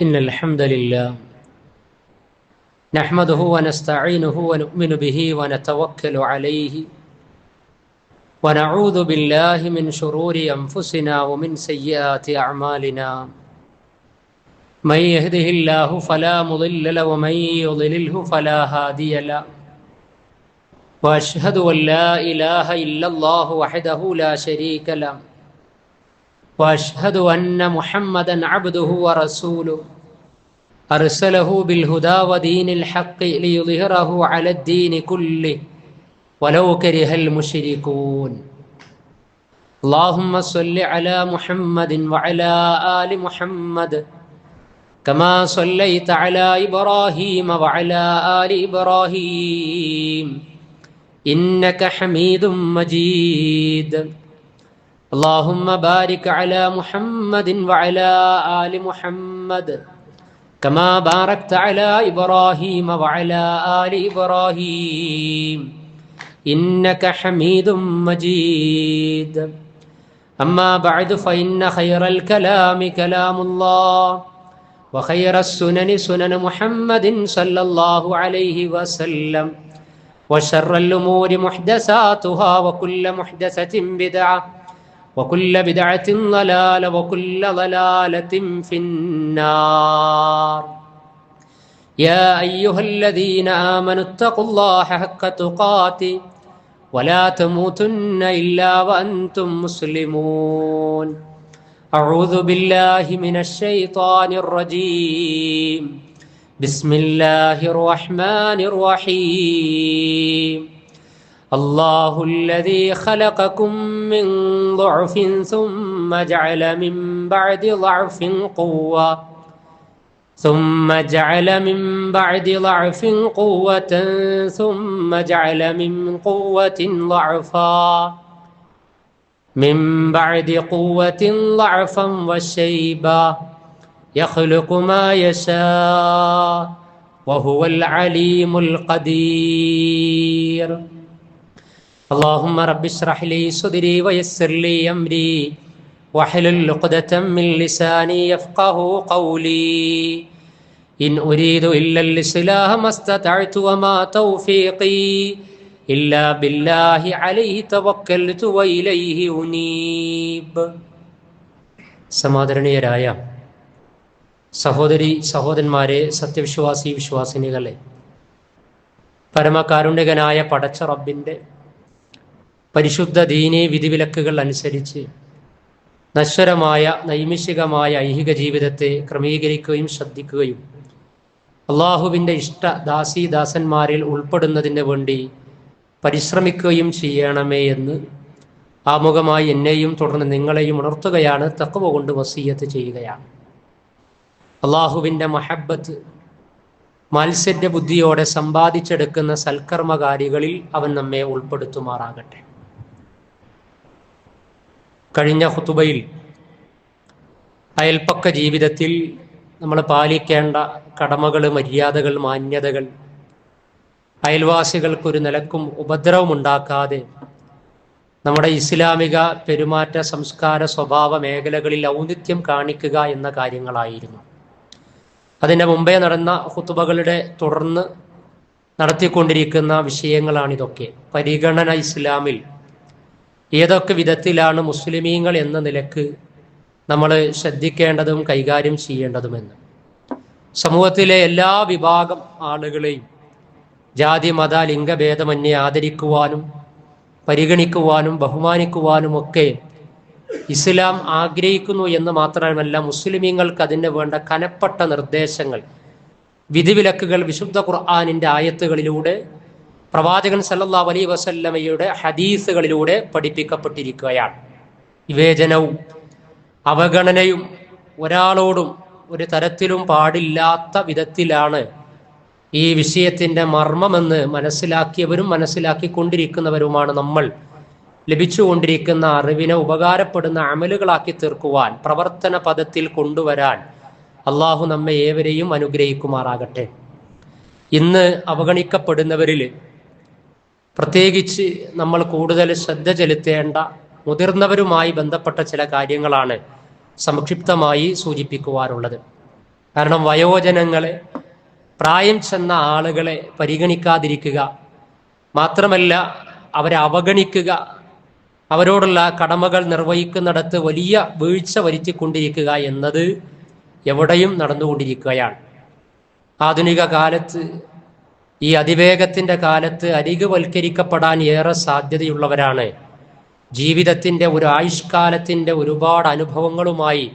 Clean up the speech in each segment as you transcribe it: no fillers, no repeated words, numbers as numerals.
إن الحمد لله نحمده ونستعينه ونؤمن به ونتوكل عليه ونعوذ بالله من شرور أنفسنا ومن سيئات أعمالنا من يهده الله فلا مضل له ومن يضلله فلا هادي له وأشهد أن لا إله إلا الله وحده لا شريك له وأشهد أن محمدا عبده ورسوله أرسله بالهدى ودين الحق ليظهره على الدين كله ولو كره المشركون اللهم صل على محمد وعلى آل محمد كما صليت على إبراهيم وعلى آل إبراهيم إنك حميد مجيد اللهم بارك على محمد وعلى آل محمد كما باركت على إبراهيم وعلى آل إبراهيم إنك حميد مجيد أما بعد فإن خير الكلام كلام الله وخير السنن سنن محمد صلى الله عليه وسلم وشر الأمور محدثاتها وكل محدثة بدعة وكل بدعة ضلالة وكل ضلالة في النار يا أيها الذين آمنوا اتقوا الله حق تقاته ولا تموتن إلا وأنتم مسلمون أعوذ بالله من الشيطان الرجيم بسم الله الرحمن الرحيم الله الذي خلقكم من ضعف ثم جعل من بعد ضعف قوة ثم جعل من بعد ضعف قوة ثم جعل من قوة ضعفا من بعد قوة ضعفا وشيبا يخلق ما يشاء وهو العليم القدير اللهم رب اشرح لي صدري ويسر لي أمري واحلل عقدة من لساني يفقه قولي إن أريد إلا الإصلاح ما استطعت وما توفيقي إلا بالله عليه توكلت وإليه أنيب. സമാദരണീയരായ സഹോദരി സഹോദരന്മാരെ, സത്യവിശ്വാസി വിശ്വാസിനികളെ, പരമകാരുണ്യകനായ പടച്ച റബ്ബിൻ്റെ പരിശുദ്ധ ദീനീ വിധിവിലക്കുകൾ അനുസരിച്ച് നശ്വരമായ നൈമിഷികമായ ഐഹിക ജീവിതത്തെ ക്രമീകരിക്കുകയും ശ്രദ്ധിക്കുകയും അള്ളാഹുവിൻ്റെ ഇഷ്ട ദാസീദാസന്മാരിൽ ഉൾപ്പെടുന്നതിന് വേണ്ടി പരിശ്രമിക്കുകയും ചെയ്യണമേ എന്ന് ആമുഖമായി എന്നെയും തുടർന്ന് നിങ്ങളെയും ഉണർത്തുകയാണ്, തഖ്വ കൊണ്ട് വസിയ്യത്ത് ചെയ്യുകയാണ്. അള്ളാഹുവിൻ്റെ മഹബ്ബത്ത് മാത്സര്യ ബുദ്ധിയോടെ സമ്പാദിച്ചെടുക്കുന്ന സൽക്കർമ്മകാരികളിൽ അവൻ നമ്മെ ഉൾപ്പെടുത്തുമാറാകട്ടെ. കഴിഞ്ഞ ഖുതുബയിൽ അയൽപ്പക്ക ജീവിതത്തിൽ നമ്മൾ പാലിക്കേണ്ട കടമകൾ, മര്യാദകൾ, മാന്യതകൾ, അയൽവാസികൾക്കൊരു നിലക്കും ഉപദ്രവമുണ്ടാക്കാതെ നമ്മുടെ ഇസ്ലാമിക പെരുമാറ്റ സംസ്കാര സ്വഭാവ മേഖലകളിൽ ഔന്നിത്യം കാണിക്കുക എന്ന കാര്യങ്ങളായിരുന്നു. അതിൻ്റെ മുമ്പേ നടന്ന ഖുതുബകളുടെ തുടർന്ന് നടത്തിക്കൊണ്ടിരിക്കുന്ന വിഷയങ്ങളാണിതൊക്കെ. പരിഗണന ഇസ്ലാമിൽ ഏതൊക്കെ വിധത്തിലാണ് മുസ്ലിമീങ്ങൾ എന്ന നിലക്ക് നമ്മൾ ശ്രദ്ധിക്കേണ്ടതും കൈകാര്യം ചെയ്യേണ്ടതുമെന്ന്. സമൂഹത്തിലെ എല്ലാ വിഭാഗം ആളുകളെയും ജാതി മത ലിംഗഭേദമന്യേ ആദരിക്കുവാനും പരിഗണിക്കുവാനും ബഹുമാനിക്കുവാനും ഒക്കെ ഇസ്ലാം ആഗ്രഹിക്കുന്നു എന്ന് മാത്രമല്ല, മുസ്ലിമീങ്ങൾക്ക് അതിന് വേണ്ട കനപ്പെട്ട നിർദ്ദേശങ്ങൾ, വിധിവിലക്കുകൾ വിശുദ്ധ ഖുർആനിൻ്റെ ആയത്തുകളിലൂടെ പ്രവാചകൻ സല്ലല്ലാഹു അലൈഹി വസല്ലമയുടെ ഹദീസുകളിലൂടെ പഠിപ്പിക്കപ്പെട്ടിരിക്കുകയാണ്. വിവേചനവും അവഗണനയും ഒരാളോടും ഒരു തരത്തിലും പാടില്ലാത്ത വിധത്തിലാണ് ഈ വിഷയത്തിൻ്റെ മർമ്മമെന്ന് മനസ്സിലാക്കിയവരും മനസ്സിലാക്കിക്കൊണ്ടിരിക്കുന്നവരുമാണ് നമ്മൾ. ലഭിച്ചുകൊണ്ടിരിക്കുന്ന അറിവിനെ ഉപകാരപ്പെടുന്ന അമലുകളാക്കി തീർക്കുവാൻ, പ്രവർത്തന പദത്തിൽ കൊണ്ടുവരാൻ അള്ളാഹു നമ്മെ ഏവരെയും അനുഗ്രഹിക്കുമാറാകട്ടെ. ഇന്ന് അവഗണിക്കപ്പെടുന്നവരിൽ പ്രത്യേകിച്ച് നമ്മൾ കൂടുതൽ ശ്രദ്ധ ചെലുത്തേണ്ട മുതിർന്നവരുമായി ബന്ധപ്പെട്ട ചില കാര്യങ്ങളാണ് സംക്ഷിപ്തമായി സൂചിപ്പിക്കുവാനുള്ളത്. കാരണം വയോജനങ്ങളെ, പ്രായം ചെന്ന ആളുകളെ പരിഗണിക്കാതിരിക്കുക, മാത്രമല്ല അവരെ അവഗണിക്കുക, അവരോടുള്ള കടമകൾ നിർവഹിക്കുന്നിടത്ത് വലിയ വീഴ്ച വരുത്തിക്കൊണ്ടിരിക്കുക എന്നത് എവിടെയും നടന്നുകൊണ്ടിരിക്കുകയാണ്. ആധുനിക കാലത്ത്, ഈ അതിവേഗത്തിൻ്റെ കാലത്ത് അരികുവൽക്കരിക്കപ്പെടാൻ ഏറെ സാധ്യതയുള്ളവരാണ് ജീവിതത്തിൻ്റെ ഒരു ആയുഷ്കാലത്തിൻ്റെ ഒരുപാട് അനുഭവങ്ങളുമായി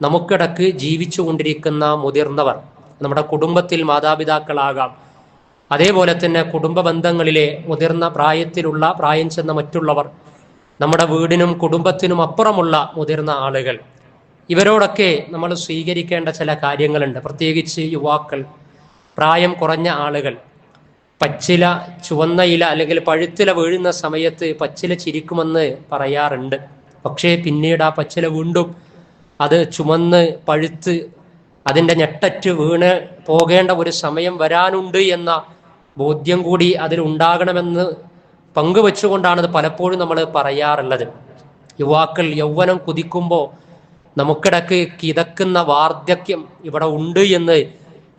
നമുക്കിടക്ക് ജീവിച്ചു കൊണ്ടിരിക്കുന്ന മുതിർന്നവർ. നമ്മുടെ കുടുംബത്തിൽ മാതാപിതാക്കളാകാം, അതേപോലെ തന്നെ കുടുംബ ബന്ധങ്ങളിലെ മുതിർന്ന പ്രായം ചെന്ന മറ്റുള്ളവർ, നമ്മുടെ വീടിനും കുടുംബത്തിനും അപ്പുറമുള്ള മുതിർന്ന ആളുകൾ. ഇവരോടൊക്കെ നമ്മൾ സ്വീകരിക്കേണ്ട ചില കാര്യങ്ങളുണ്ട്. പ്രത്യേകിച്ച് യുവാക്കൾ, പ്രായം കുറഞ്ഞ ആളുകൾ. പച്ചില, ചുവന്ന ഇല അല്ലെങ്കിൽ പഴുത്തില വീഴുന്ന സമയത്ത് പച്ചില ചിരിക്കുമെന്ന് പറയാറുണ്ട്. പക്ഷേ പിന്നീട് ആ പച്ചില വീണ്ടും അത് ചുമന്ന് പഴുത്ത് അതിൻ്റെ ഞെട്ടറ്റ് വീണ് പോകേണ്ട ഒരു സമയം വരാനുണ്ട് എന്ന ബോധ്യം കൂടി അതിലുണ്ടാകണമെന്ന് പങ്കുവെച്ചുകൊണ്ടാണ് ഇത് പലപ്പോഴും നമ്മൾ പറയാറുള്ളത്. യുവാക്കൾ യൗവനം കുതിക്കുമ്പോൾ നമുക്കിടക്ക് കിതക്കുന്ന വാർദ്ധക്യം ഇവിടെ ഉണ്ട് എന്ന്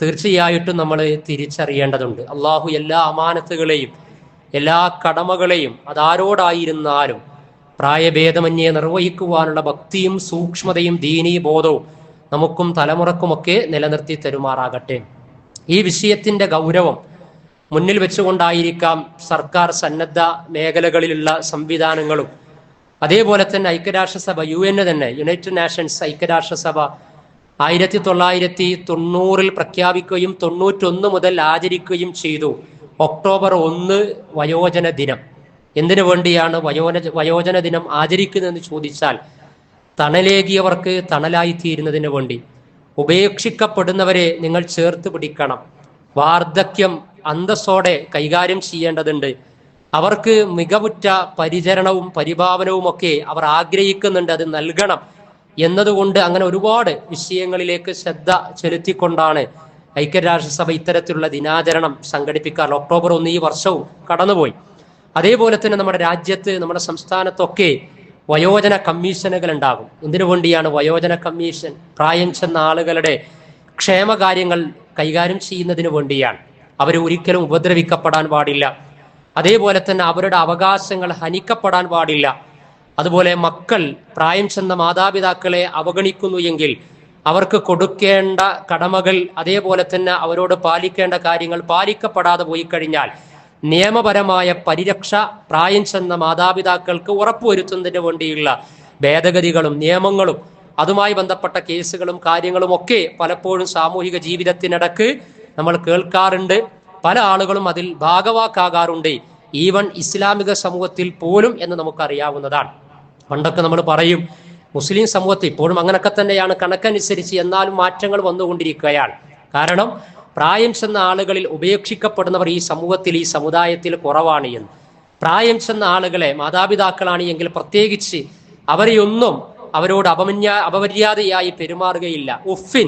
തീർച്ചയായിട്ടും നമ്മൾ തിരിച്ചറിയേണ്ടതുണ്ട്. അള്ളാഹു എല്ലാ അമാനത്തുകളെയും എല്ലാ കടമകളെയും അതാരോടായിരുന്നാലും പ്രായഭേദമന്യേ നിർവഹിക്കുവാനുള്ള ഭക്തിയും സൂക്ഷ്മതയും ദീനീ ബോധവും നമുക്കും തലമുറക്കുമൊക്കെ നിലനിർത്തി തരുമാറാകട്ടെ. ഈ വിഷയത്തിൻ്റെ ഗൗരവം മുന്നിൽ വെച്ചുകൊണ്ടായിരിക്കാം സർക്കാർ സന്നദ്ധ മേഖലകളിലുള്ള സംവിധാനങ്ങളും അതേപോലെ തന്നെ ഐക്യരാഷ്ട്രസഭ UN തന്നെ, യുണൈറ്റഡ് നേഷൻസ് ഐക്യരാഷ്ട്രസഭ 1990 പ്രഖ്യാപിക്കുകയും 91 മുതൽ ആചരിക്കുകയും ചെയ്തു ഒക്ടോബർ 1 വയോജന ദിനം. എന്തിനു വേണ്ടിയാണ് വയോജന ദിനം ആചരിക്കുന്നതെന്ന് ചോദിച്ചാൽ, തണലേകിയവർക്ക് തണലായിത്തീരുന്നതിന് വേണ്ടി. ഉപേക്ഷിക്കപ്പെടുന്നവരെ നിങ്ങൾ ചേർത്ത് പിടിക്കണം. വാർദ്ധക്യം അന്തസ്സോടെ കൈകാര്യം ചെയ്യേണ്ടതുണ്ട്. അവർക്ക് മികവുറ്റ പരിചരണവും പരിപാലനവും ഒക്കെ അവർ ആഗ്രഹിക്കുന്നുണ്ട്, അത് നൽകണം എന്നതുകൊണ്ട് അങ്ങനെ ഒരുപാട് വിഷയങ്ങളിലേക്ക് ശ്രദ്ധ ചെലുത്തിക്കൊണ്ടാണ് ഐക്യരാഷ്ട്രസഭ ഇത്തരത്തിലുള്ള ദിനാചരണം സംഘടിപ്പിക്കാറ്. ഒക്ടോബർ 1 ഈ വർഷവും കടന്നുപോയി. അതേപോലെ തന്നെ നമ്മുടെ രാജ്യത്ത്, നമ്മുടെ സംസ്ഥാനത്തൊക്കെ വയോജന കമ്മീഷനുകൾ ഉണ്ടാകും. എന്തിനു വേണ്ടിയാണ് വയോജന കമ്മീഷൻ? പ്രായം ചെന്ന ആളുകളുടെ ക്ഷേമകാര്യങ്ങൾ കൈകാര്യം ചെയ്യുന്നതിന് വേണ്ടിയാണ്. അവർ ഒരിക്കലും ഉപദ്രവിക്കപ്പെടാൻ പാടില്ല. അതേപോലെ തന്നെ അവരുടെ അവകാശങ്ങൾ ഹനിക്കപ്പെടാൻ പാടില്ല. അതുപോലെ മക്കൾ പ്രായം ചെന്ന മാതാപിതാക്കളെ അവഗണിക്കുന്നു എങ്കിൽ അവർക്ക് കൊടുക്കേണ്ട കടമകൾ, അതേപോലെ തന്നെ അവരോട് പാലിക്കേണ്ട കാര്യങ്ങൾ പാലിക്കപ്പെടാതെ പോയി കഴിഞ്ഞാൽ നിയമപരമായ പരിരക്ഷ പ്രായം ചെന്ന മാതാപിതാക്കൾക്ക് ഉറപ്പുവരുത്തുന്നതിന് വേണ്ടിയുള്ള ഭേദഗതികളും നിയമങ്ങളും അതുമായി ബന്ധപ്പെട്ട കേസുകളും കാര്യങ്ങളും ഒക്കെ പലപ്പോഴും സാമൂഹിക ജീവിതത്തിനിടക്ക് നമ്മൾ കേൾക്കാറുണ്ട്. പല ആളുകളും അതിൽ ഭാഗവാക്കാകാറുണ്ട്, ഈവൻ ഇസ്ലാമിക സമൂഹത്തിൽ പോലും എന്ന് നമുക്കറിയാവുന്നതാണ്. പണ്ടൊക്കെ നമ്മൾ പറയും മുസ്ലിം സമൂഹത്തിൽ ഇപ്പോഴും അങ്ങനൊക്കെ തന്നെയാണ് കണക്കനുസരിച്ച്, എന്നാലും മാറ്റങ്ങൾ വന്നുകൊണ്ടിരിക്കുകയാണ്. കാരണം പ്രായം ചെന്ന ആളുകളിൽ ഉപേക്ഷിക്കപ്പെടുന്നവർ ഈ സമൂഹത്തിൽ, ഈ സമുദായത്തിൽ കുറവാണ് എന്ന്. പ്രായം ചെന്ന ആളുകളെ മാതാപിതാക്കളാണ് എങ്കിൽ പ്രത്യേകിച്ച് അവരെയൊന്നും അവരോട് അപമര്യാദയായി പെരുമാറുകയില്ല. ഉഫിൻ,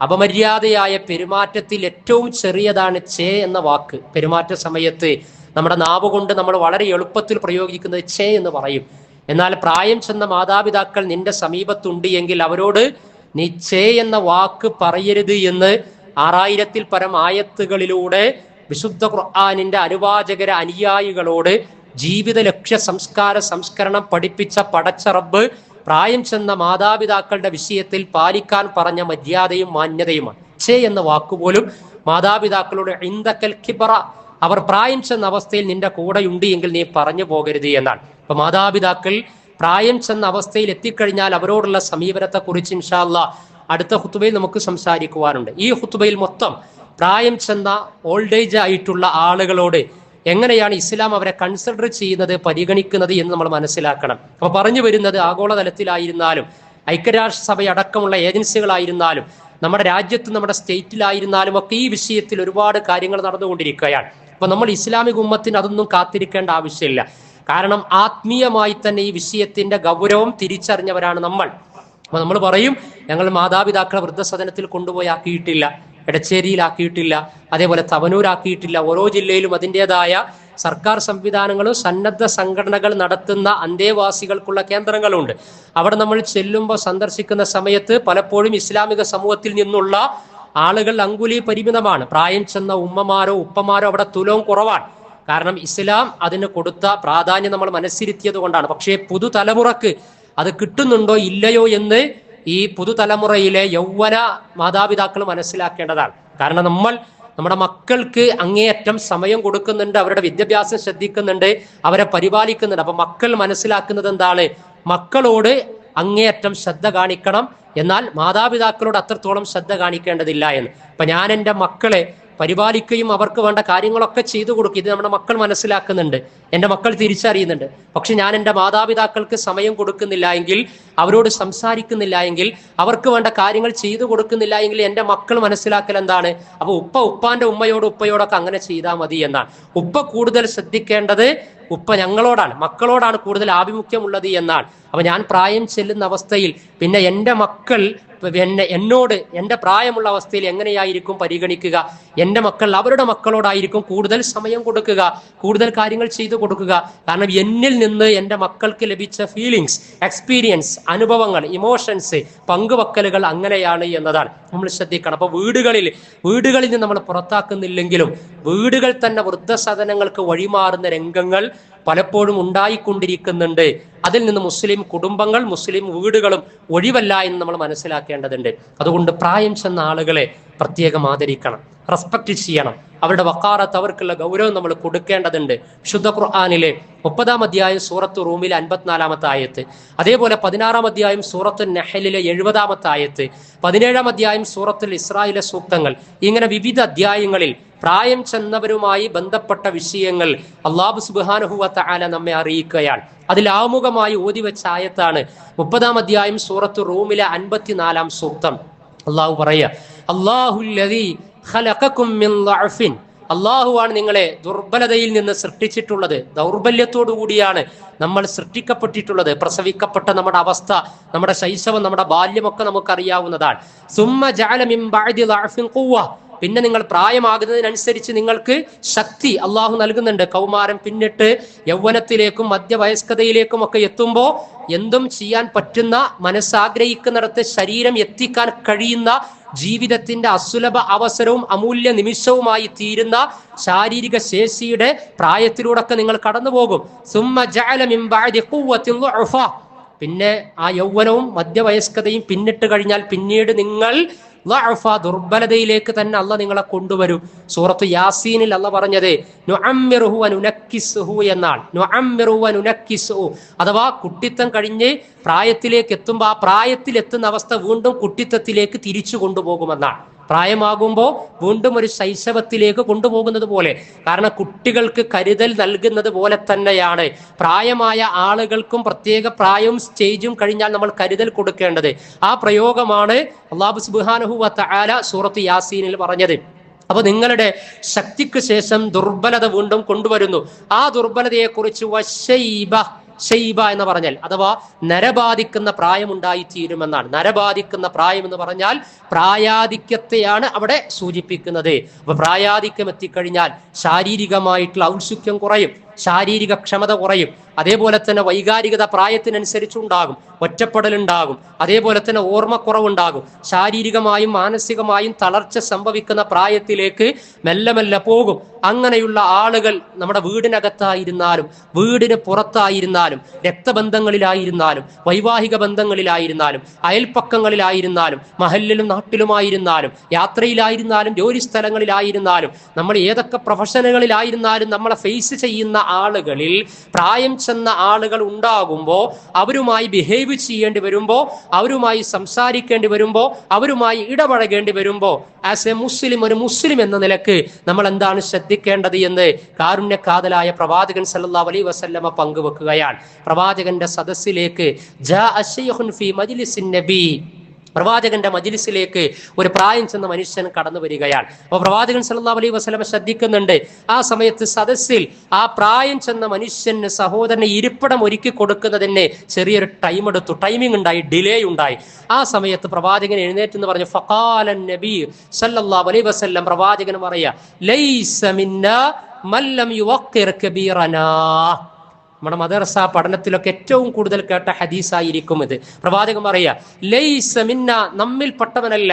അപമര്യാദയായ പെരുമാറ്റത്തിൽ ഏറ്റവും ചെറിയതാണ് ചേ എന്ന വാക്ക്. പെരുമാറ്റ സമയത്ത് നമ്മുടെ നാവ് കൊണ്ട് നമ്മൾ വളരെ എളുപ്പത്തിൽ പ്രയോഗിക്കുന്നത് ചേ എന്ന് പറയും. എന്നാൽ പ്രായം ചെന്ന മാതാപിതാക്കൾ നിന്റെ സമീപത്തുണ്ട് എങ്കിൽ അവരോട് നീ ചേ എന്ന വാക്ക് പറയരുത് എന്ന് 6000-ൽ പരം ആയത്തുകളിലൂടെ വിശുദ്ധ ഖുർആനിന്റെ അനുവാചകര അനുയായികളോട് ജീവിത ലക്ഷ്യ സംസ്കരണം പഠിപ്പിച്ച പടച്ച റബ്ബ് പ്രായം ചെന്ന മാതാപിതാക്കളുടെ വിഷയത്തിൽ പാലിക്കാൻ പറഞ്ഞ മര്യാദയും മാന്യതയുമാണ്. ചേ എന്ന വാക്കുപോലും മാതാപിതാക്കളോട് ഇൻദക്കൽ കിബറ, അവർ പ്രായം ചെന്ന അവസ്ഥയിൽ നിന്റെ കൂടെയുണ്ട് എങ്കിൽ നീ പറഞ്ഞു പോകരുത് എന്നാണ്. അപ്പൊ മാതാപിതാക്കൾ പ്രായം ചെന്ന അവസ്ഥയിൽ എത്തിക്കഴിഞ്ഞാൽ അവരോടുള്ള സമീപനത്തെ കുറിച്ച് ഇൻഷാ അല്ലാഹ് അടുത്ത ഖുതുബയിൽ നമുക്ക് സംസാരിക്കുവാനുണ്ട്. ഈ ഖുതുബയിൽ മൊത്തം പ്രായം ചെന്ന ഓൾഡ് ഏജ് ആയിട്ടുള്ള ആളുകളോട് എങ്ങനെയാണ് ഇസ്ലാം അവരെ കൺസിഡർ ചെയ്യുന്നത്, പരിഗണിക്കുന്നത് എന്ന് നമ്മൾ മനസ്സിലാക്കണം. അപ്പൊ പറഞ്ഞു വരുന്നത് ആഗോളതലത്തിലായിരുന്നാലും ഐക്യരാഷ്ട്രസഭ അടക്കമുള്ള ഏജൻസികളായിരുന്നാലും നമ്മുടെ രാജ്യത്ത് നമ്മുടെ സ്റ്റേറ്റിലായിരുന്നാലും ഒക്കെ ഈ വിഷയത്തിൽ ഒരുപാട് കാര്യങ്ങൾ നടന്നുകൊണ്ടിരിക്കുകയാണ്. അപ്പൊ നമ്മൾ ഇസ്ലാമിക ഉമ്മത്തിന് അതൊന്നും കാത്തിരിക്കേണ്ട ആവശ്യമില്ല. കാരണം ആത്മീയമായി തന്നെ ഈ വിഷയത്തിന്റെ ഗൗരവം തിരിച്ചറിഞ്ഞവരാണ് നമ്മൾ. അപ്പൊ നമ്മൾ പറയും ഞങ്ങൾ മാതാപിതാക്കളെ വൃദ്ധസദനത്തിൽ കൊണ്ടുപോയി ആക്കിയിട്ടില്ല, എടച്ചേരിയിലാക്കിയിട്ടില്ല, അതേപോലെ തവനൂരാക്കിയിട്ടില്ല. ഓരോ ജില്ലയിലും അതിൻ്റെതായ സർക്കാർ സംവിധാനങ്ങളും സന്നദ്ധ സംഘടനകൾ നടത്തുന്ന അന്തേവാസികൾക്കുള്ള കേന്ദ്രങ്ങളുണ്ട്. അവിടെ നമ്മൾ ചെല്ലുമ്പോൾ സന്ദർശിക്കുന്ന സമയത്ത് പലപ്പോഴും ഇസ്ലാമിക സമൂഹത്തിൽ നിന്നുള്ള ആളുകൾ അങ്കുലി പരിമിതമാണ്. പ്രായം ചെന്ന ഉമ്മമാരോ ഉപ്പമാരോ അവിടെ തുലവും കുറവാണ്. കാരണം ഇസ്ലാം അതിന് കൊടുത്ത പ്രാധാന്യം നമ്മൾ മനസ്സിരുത്തിയത് കൊണ്ടാണ്. പക്ഷേ പുതുതലമുറക്ക് അത് കിട്ടുന്നുണ്ടോ ഇല്ലയോ എന്ന് ഈ പുതുതലമുറയിലെ യൗവന മാതാപിതാക്കൾ മനസ്സിലാക്കേണ്ടതാണ്. കാരണം നമ്മുടെ മക്കൾക്ക് അങ്ങേയറ്റം സമയം കൊടുക്കുന്നുണ്ട്, അവരുടെ വിദ്യാഭ്യാസം ശ്രദ്ധിക്കുന്നുണ്ട്, അവരെ പരിപാലിക്കുന്നുണ്ട്. അപ്പൊ മക്കൾ മനസ്സിലാക്കുന്നത് എന്താണ്? മക്കളോട് അങ്ങേയറ്റം ശ്രദ്ധ കാണിക്കണം, എന്നാൽ മാതാപിതാക്കളോട് അത്രത്തോളം ശ്രദ്ധ കാണിക്കേണ്ടതില്ല എന്ന്. അപ്പൊ ഞാൻ എൻ്റെ മക്കളെ പരിപാലിക്കുകയും അവർക്ക് വേണ്ട കാര്യങ്ങളൊക്കെ ചെയ്തു കൊടുക്കും. ഇത് നമ്മുടെ മക്കൾ മനസ്സിലാക്കുന്നുണ്ട്, എൻ്റെ മക്കൾ തിരിച്ചറിയുന്നുണ്ട്. പക്ഷെ ഞാൻ എൻ്റെ മാതാപിതാക്കൾക്ക് സമയം കൊടുക്കുന്നില്ല എങ്കിൽ, അവരോട് സംസാരിക്കുന്നില്ല എങ്കിൽ, അവർക്ക് വേണ്ട കാര്യങ്ങൾ ചെയ്തു കൊടുക്കുന്നില്ല എങ്കിൽ എൻ്റെ മക്കൾ മനസ്സിലാക്കൽ എന്താണ്? അപ്പൊ ഉപ്പാന്റെ ഉപ്പയോടൊക്കെ അങ്ങനെ ചെയ്താൽ മതി എന്നാണ്. ഉപ്പ കൂടുതൽ ശ്രദ്ധിക്കേണ്ടത് ഞങ്ങളോടാണ്, മക്കളോടാണ് കൂടുതൽ ആഭിമുഖ്യമുള്ളത് എന്നാണ്. അപ്പൊ ഞാൻ പ്രായം ചെല്ലുന്ന അവസ്ഥയിൽ പിന്നെ എൻ്റെ മക്കൾ എന്നോട് എൻ്റെ പ്രായമുള്ള അവസ്ഥയിൽ എങ്ങനെയായിരിക്കും പരിഗണിക്കുക? എൻ്റെ മക്കൾ അവരുടെ മക്കളോടായിരിക്കും കൂടുതൽ സമയം കൊടുക്കുക, കൂടുതൽ കാര്യങ്ങൾ ചെയ്തു കൊടുക്കുക. കാരണം എന്നിൽ നിന്ന് എൻ്റെ മക്കൾക്ക് ലഭിച്ച ഫീലിങ്സ്, എക്സ്പീരിയൻസ്, അനുഭവങ്ങൾ, ഇമോഷൻസ്, പങ്കുവെക്കലുകൾ അങ്ങനെയാണ് എന്നതാണ് നമ്മൾ ശ്രദ്ധിക്കണം. അപ്പൊ വീടുകളിൽ നിന്ന് നമ്മൾ പുറത്താക്കുന്നില്ലെങ്കിലും വീടുകൾ തന്നെ വൃദ്ധസദനങ്ങൾക്ക് വഴിമാറുന്ന രംഗങ്ങൾ പലപ്പോഴും ഉണ്ടായിക്കൊണ്ടിരിക്കുന്നുണ്ട്. അതിൽ നിന്ന് മുസ്ലിം കുടുംബങ്ങൾ, മുസ്ലിം വീടുകളും ഒഴിവല്ല എന്ന് നമ്മൾ മനസ്സിലാക്കേണ്ടതുണ്ട്. അതുകൊണ്ട് പ്രായം ചെന്ന ആളുകളെ പ്രത്യേകം ആദരിക്കണം, റെസ്പെക്ട് ചെയ്യണം. അവരുടെ വക്കാറത്ത്, അവർക്കുള്ള ഗൗരവം നമ്മൾ കൊടുക്കേണ്ടതുണ്ട്. വിശുദ്ധ ഖുർആനിലെ 30-ാം അധ്യായം സൂറത്ത് റൂമിലെ 54-ാമത്തെ ആയത്ത്, അതേപോലെ 16-ാം അധ്യായം സൂറത്ത് നഹലിലെ 70-ാമത്തെ ആയത്ത്, 17-ാം അധ്യായം സൂറത്തുൽ ഇസ്രായിലെ സൂക്തങ്ങൾ, ഇങ്ങനെ വിവിധ അധ്യായങ്ങളിൽ പ്രായം ചെന്നവരുമായി ബന്ധപ്പെട്ട വിഷയങ്ങൾ അല്ലാഹു സുബ്ഹാനഹു വ തആല നമ്മെ അറിയിക്കുകയാണ്. അതിൽ ആമുഖമായി ഓതിവെച്ച ആയത്താണ് 30-ാം അധ്യായം സൂറത്ത് റൂമിലെ 54-ാം സൂക്തം. അള്ളാഹു പറയുക, അല്ലാഹുല്ലദീ ഖലഖകും മിൻ ളഅഫിൻ, അള്ളാഹുവാണ് നിങ്ങളെ ദുർബലതയിൽ നിന്ന് സൃഷ്ടിച്ചിട്ടുള്ളത്. ദൗർബല്യത്തോടു കൂടിയാണ് നമ്മൾ സൃഷ്ടിക്കപ്പെട്ടിട്ടുള്ളത്. പ്രസവിക്കപ്പെട്ട നമ്മുടെ അവസ്ഥ, നമ്മുടെ ശൈശവം, നമ്മുടെ ബാല്യമൊക്കെ നമുക്കറിയാവുന്നതാണ്. സുമ്മ ജഅല മിൻ ബഅദി ളഅഫിൻ ഖുവ്വ, പിന്നെ നിങ്ങൾ പ്രായമാകുന്നതിനനുസരിച്ച് നിങ്ങൾക്ക് ശക്തി അള്ളാഹു നൽകുന്നുണ്ട്. കൗമാരം പിന്നിട്ട് യൗവനത്തിലേക്കും മധ്യവയസ്കതയിലേക്കും ഒക്കെ എത്തുമ്പോൾ എന്തും ചെയ്യാൻ പറ്റുന്ന, മനസ്സാഗ്രഹിക്കുന്നിടത്ത് ശരീരം എത്തിക്കാൻ കഴിയുന്ന, ജീവിതത്തിന്റെ അസുലഭ അവസരവും അമൂല്യ നിമിഷവുമായി തീരുന്ന ശാരീരിക ശേഷിയുടെ പ്രായത്തിലൂടെയൊക്കെ നിങ്ങൾ കടന്നു പോകും. സുമ്മ ജഅല മിൻ ബഅദി ഖുവ്വത്തിൻ ളുഅഫ, പിന്നെ ആ യൗവനവും മധ്യവയസ്കതയും പിന്നിട്ട് കഴിഞ്ഞാൽ പിന്നീട് നിങ്ങൾ ദുർബലതയിലേക്ക് തന്നെ അള്ളാഹ് നിങ്ങളെ കൊണ്ടുവരും. സൂറത്ത് യാസീനിൽ അള്ളാഹ് പറഞ്ഞത് നുഅമ്മിറുഹു വനുനക്കിസുഹു എന്നാണ്. നുഅമ്മിറുഹു വനുനക്കിസുഹു അഥവാ കുട്ടിത്തം കഴിഞ്ഞ് പ്രായത്തിലേക്ക് എത്തുമ്പോൾ ആ പ്രായത്തിൽ എത്തുന്ന അവസ്ഥ വീണ്ടും കുട്ടിത്തത്തിലേക്ക് തിരിച്ചു കൊണ്ടുപോകുമെന്നാണ്. പ്രായമാകുമ്പോൾ വീണ്ടും ഒരു ശൈശവത്തിലേക്ക് കൊണ്ടുപോകുന്നത് പോലെ. കാരണം കുട്ടികൾക്ക് കരുതൽ നൽകുന്നത് പോലെ തന്നെയാണ് പ്രായമായ ആളുകൾക്കും പ്രത്യേക പ്രായവും സ്റ്റേജും കഴിഞ്ഞാൽ നമ്മൾ കരുതൽ കൊടുക്കേണ്ടത്. ആ പ്രയോഗമാണ് അല്ലാഹു സുബ്ഹാനഹു വ തആല സൂറത്ത് യാസീനിൽ പറഞ്ഞത്. അപ്പൊ നിങ്ങളുടെ ശക്തിക്ക് ശേഷം ദുർബലത വീണ്ടും കൊണ്ടുവരുന്നു. ആ ദുർബലതയെക്കുറിച്ച് ഷൈബ എന്ന് പറഞ്ഞാൽ അഥവാ നരബാധിക്കുന്ന പ്രായം ഉണ്ടായിത്തീരുമെന്നാണ്. നരബാധിക്കുന്ന പ്രായം എന്ന് പറഞ്ഞാൽ പ്രായാധിക്യത്തെയാണ് അവിടെ സൂചിപ്പിക്കുന്നത്. അപ്പൊ പ്രായാധിക്യം എത്തിക്കഴിഞ്ഞാൽ ശാരീരികമായിട്ടുള്ള ഔത്സുക്യം കുറയും, ശാരീരിക ക്ഷമത കുറയും. അതേപോലെ തന്നെ വൈകാരികത പ്രായത്തിനനുസരിച്ചുണ്ടാകും, ഒറ്റപ്പെടലുണ്ടാകും, അതേപോലെ തന്നെ ഓർമ്മക്കുറവുണ്ടാകും. ശാരീരികമായും മാനസികമായും തളർച്ച സംഭവിക്കുന്ന പ്രായത്തിലേക്ക് മെല്ലെ മെല്ലെ പോകും. അങ്ങനെയുള്ള ആളുകൾ നമ്മുടെ വീടിനകത്തായിരുന്നാലും വീടിന് പുറത്തായിരുന്നാലും രക്തബന്ധങ്ങളിലായിരുന്നാലും വൈവാഹിക ബന്ധങ്ങളിലായിരുന്നാലും അയൽപ്പക്കങ്ങളിലായിരുന്നാലും മഹല്ലിലും നാട്ടിലുമായിരുന്നാലും യാത്രയിലായിരുന്നാലും ജോലി സ്ഥലങ്ങളിലായിരുന്നാലും നമ്മൾ ഏതൊക്കെ പ്രൊഫഷനുകളിലായിരുന്നാലും നമ്മളെ ഫേസ് ചെയ്യുന്ന ആളുകളിൽ പ്രായം ചെന്ന ആളുകൾ ഉണ്ടാകുമ്പോൾ അവരുമായി ബിഹേവ് ചെയ്യേണ്ടി വരുമ്പോൾ, അവരുമായി സംസാരിക്കേണ്ടി വരുമ്പോൾ, അവരുമായി ഇടപഴകേണ്ടി വരുമ്പോൾ ആസ് എ മുസ്ലിം, ഒരു മുസ്ലിം എന്ന നിലക്ക് നമ്മൾ എന്താണ് ശ്രദ്ധിക്കേണ്ടത് എന്ന് കാരുണ്യകാതലായ പ്രവാചകൻ സല്ലല്ലാഹു അലൈഹി വസല്ലമ പങ്കുവെക്കുകയാണ്. പ്രവാചകന്റെ സദസ്സിലേക്ക് പ്രവാചകന്റെ മജ്ലിസിലേക്ക് ഒരു പ്രായം ചെന്ന മനുഷ്യൻ കടന്നു വരികയാണ്. അപ്പോൾ പ്രവാചകൻ സല്ലല്ലാഹു അലൈഹി വസല്ലമ ശ്രദ്ധിക്കുന്നുണ്ട്. ആ സമയത്ത് സദസ്സിൽ ആ പ്രായം ചെന്ന മനുഷ്യന് സഹോദരന് ഇരിപ്പിടം ഒരുക്കി കൊടുക്കുന്നതിന് ചെറിയൊരു ടൈമിംഗ് ഉണ്ടായി, ഡിലേ ഉണ്ടായി. ആ സമയത്ത് പ്രവാചകൻ എഴുന്നേറ്റെന്ന് പറഞ്ഞു. ഫഖാലൻ നബി സല്ലല്ലാഹു അലൈഹി വസല്ലം, പ്രവാചകൻ പറയാ, ലൈസ മിന്നാ മൻ ലം യുവഖിർ കബീറനാ. നമ്മുടെ മദ്രസ പഠനത്തിലൊക്കെ ഏറ്റവും കൂടുതൽ കേട്ട ഹദീസായിരിക്കും ഇത്. പ്രവാചകൻ പറയാ, ലൈസ മിന്ന, നമ്മിൽപ്പെട്ടവനല്ല,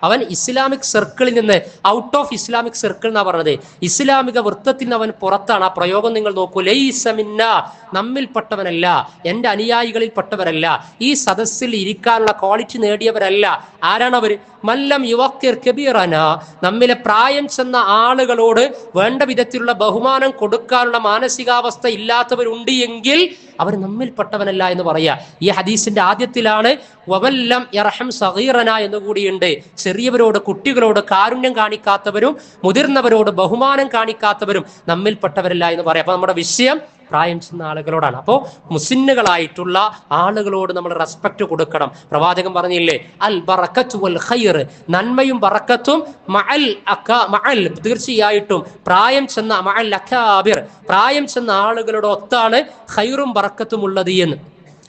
അവൻ ഇസ്ലാമിക് സർക്കിളിൽ നിന്ന് ഔട്ട് ഓഫ് ഇസ്ലാമിക് സർക്കിൾ എന്നാ പറഞ്ഞത്. ഇസ്ലാമിക വൃത്തത്തിൽ നിന്ന് അവൻ പുറത്താണ്. ആ പ്രയോഗം നിങ്ങൾ നോക്കൂ. ലൈസ മിന്നാ, നമ്മിൽപ്പെട്ടവനല്ല, എന്റെ അനുയായികളിൽപ്പെട്ടവരല്ല, ഈ സദസ്സിൽ ഇരിക്കാനുള്ള ക്വാളിറ്റി നേടിയവരല്ല. ആരാണവർ? മല്ലം യുവക്കിർ കബീറന, നമ്മിലെ പ്രായം ചെന്ന ആളുകളോട് വേണ്ട വിധത്തിലുള്ള ബഹുമാനം കൊടുക്കാനുള്ള മാനസികാവസ്ഥ ഇല്ലാത്തവരുണ്ട് എങ്കിൽ അവർ നമ്മിൽപ്പെട്ടവനല്ല എന്ന് പറയാ. ഈ ഹദീസിന്റെ ആദ്യത്തിലാണ് വവല്ലം യർഹം സഗീറന എന്ന് കൂടിയുണ്ട്. ചെറിയവരോട്, കുട്ടികളോട് കാരുണ്യം കാണിക്കാത്തവരും മുതിർന്നവരോട് ബഹുമാനം കാണിക്കാത്തവരും നമ്മിൽപ്പെട്ടവരല്ല എന്ന് പറയാം. അപ്പൊ നമ്മുടെ വിഷയം പ്രായം ചെന്ന ആളുകളോടാണ്. അപ്പോൾ മുസ്ലിമുകളായിട്ടുള്ള ആളുകളോട് നമ്മൾ റെസ്പെക്ട് കൊടുക്കണം. പ്രവാചകൻ പറഞ്ഞില്ലേ, അൽ ബറക്കത്തു വൽ ഖൈർ, നന്മയും ബറക്കത്തും മഅൽ, തീർച്ചയായിട്ടും പ്രായം ചെന്ന മഅൽ അകാബിർ, പ്രായം ചെന്ന ആളുകളോട് ഒത്താണ് ഖൈറും ബറക്കത്തും ഉള്ളത് എന്ന്.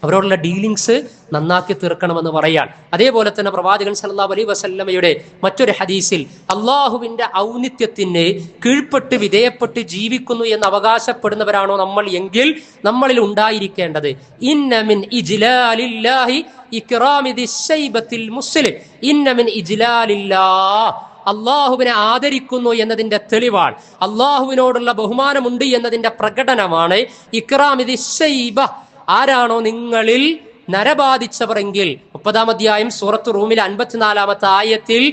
അവരോടുള്ള ഡീലിങ്സ് നന്നാക്കി തീർക്കണമെന്ന് പറയാൻ. അതേപോലെ തന്നെ പ്രവാചകൻ സല്ലല്ലാഹു അലൈഹി വസല്ലമയുടെ മറ്റൊരു ഹദീസിൽ അള്ളാഹുവിന്റെ ഔന്നിത്യത്തിന് കീഴ്പ്പെട്ട് വിധേയപ്പെട്ട് ജീവിക്കുന്നു എന്ന് അവകാശപ്പെടുന്നവരാണോ നമ്മൾ എങ്കിൽ നമ്മളിൽ ഉണ്ടായിരിക്കേണ്ടത് ഇന്ന മിൻ ഇജ്ലാലില്ലാഹി ഇക്റാമി ദിശ്ശൈബത്തിൽ മുസ്ലിം, ഇന്ന മിൻ ഇജ്ലാലില്ലാഹ്, അള്ളാഹുവിനെ ആദരിക്കുന്നു എന്നതിന്റെ തെളിവാണ്, അള്ളാഹുവിനോടുള്ള ബഹുമാനമുണ്ട് എന്നതിന്റെ പ്രകടനമാണ് ഇക്റാമി ദിശ്ശൈബ. ആരാണോ നിങ്ങളിൽ നരബാധിച്ചവരെങ്കിൽ, 30-ാം അധ്യായം സൂറത്ത് റൂമിലെ 54-ാമത്തെ ആയത്തിൽ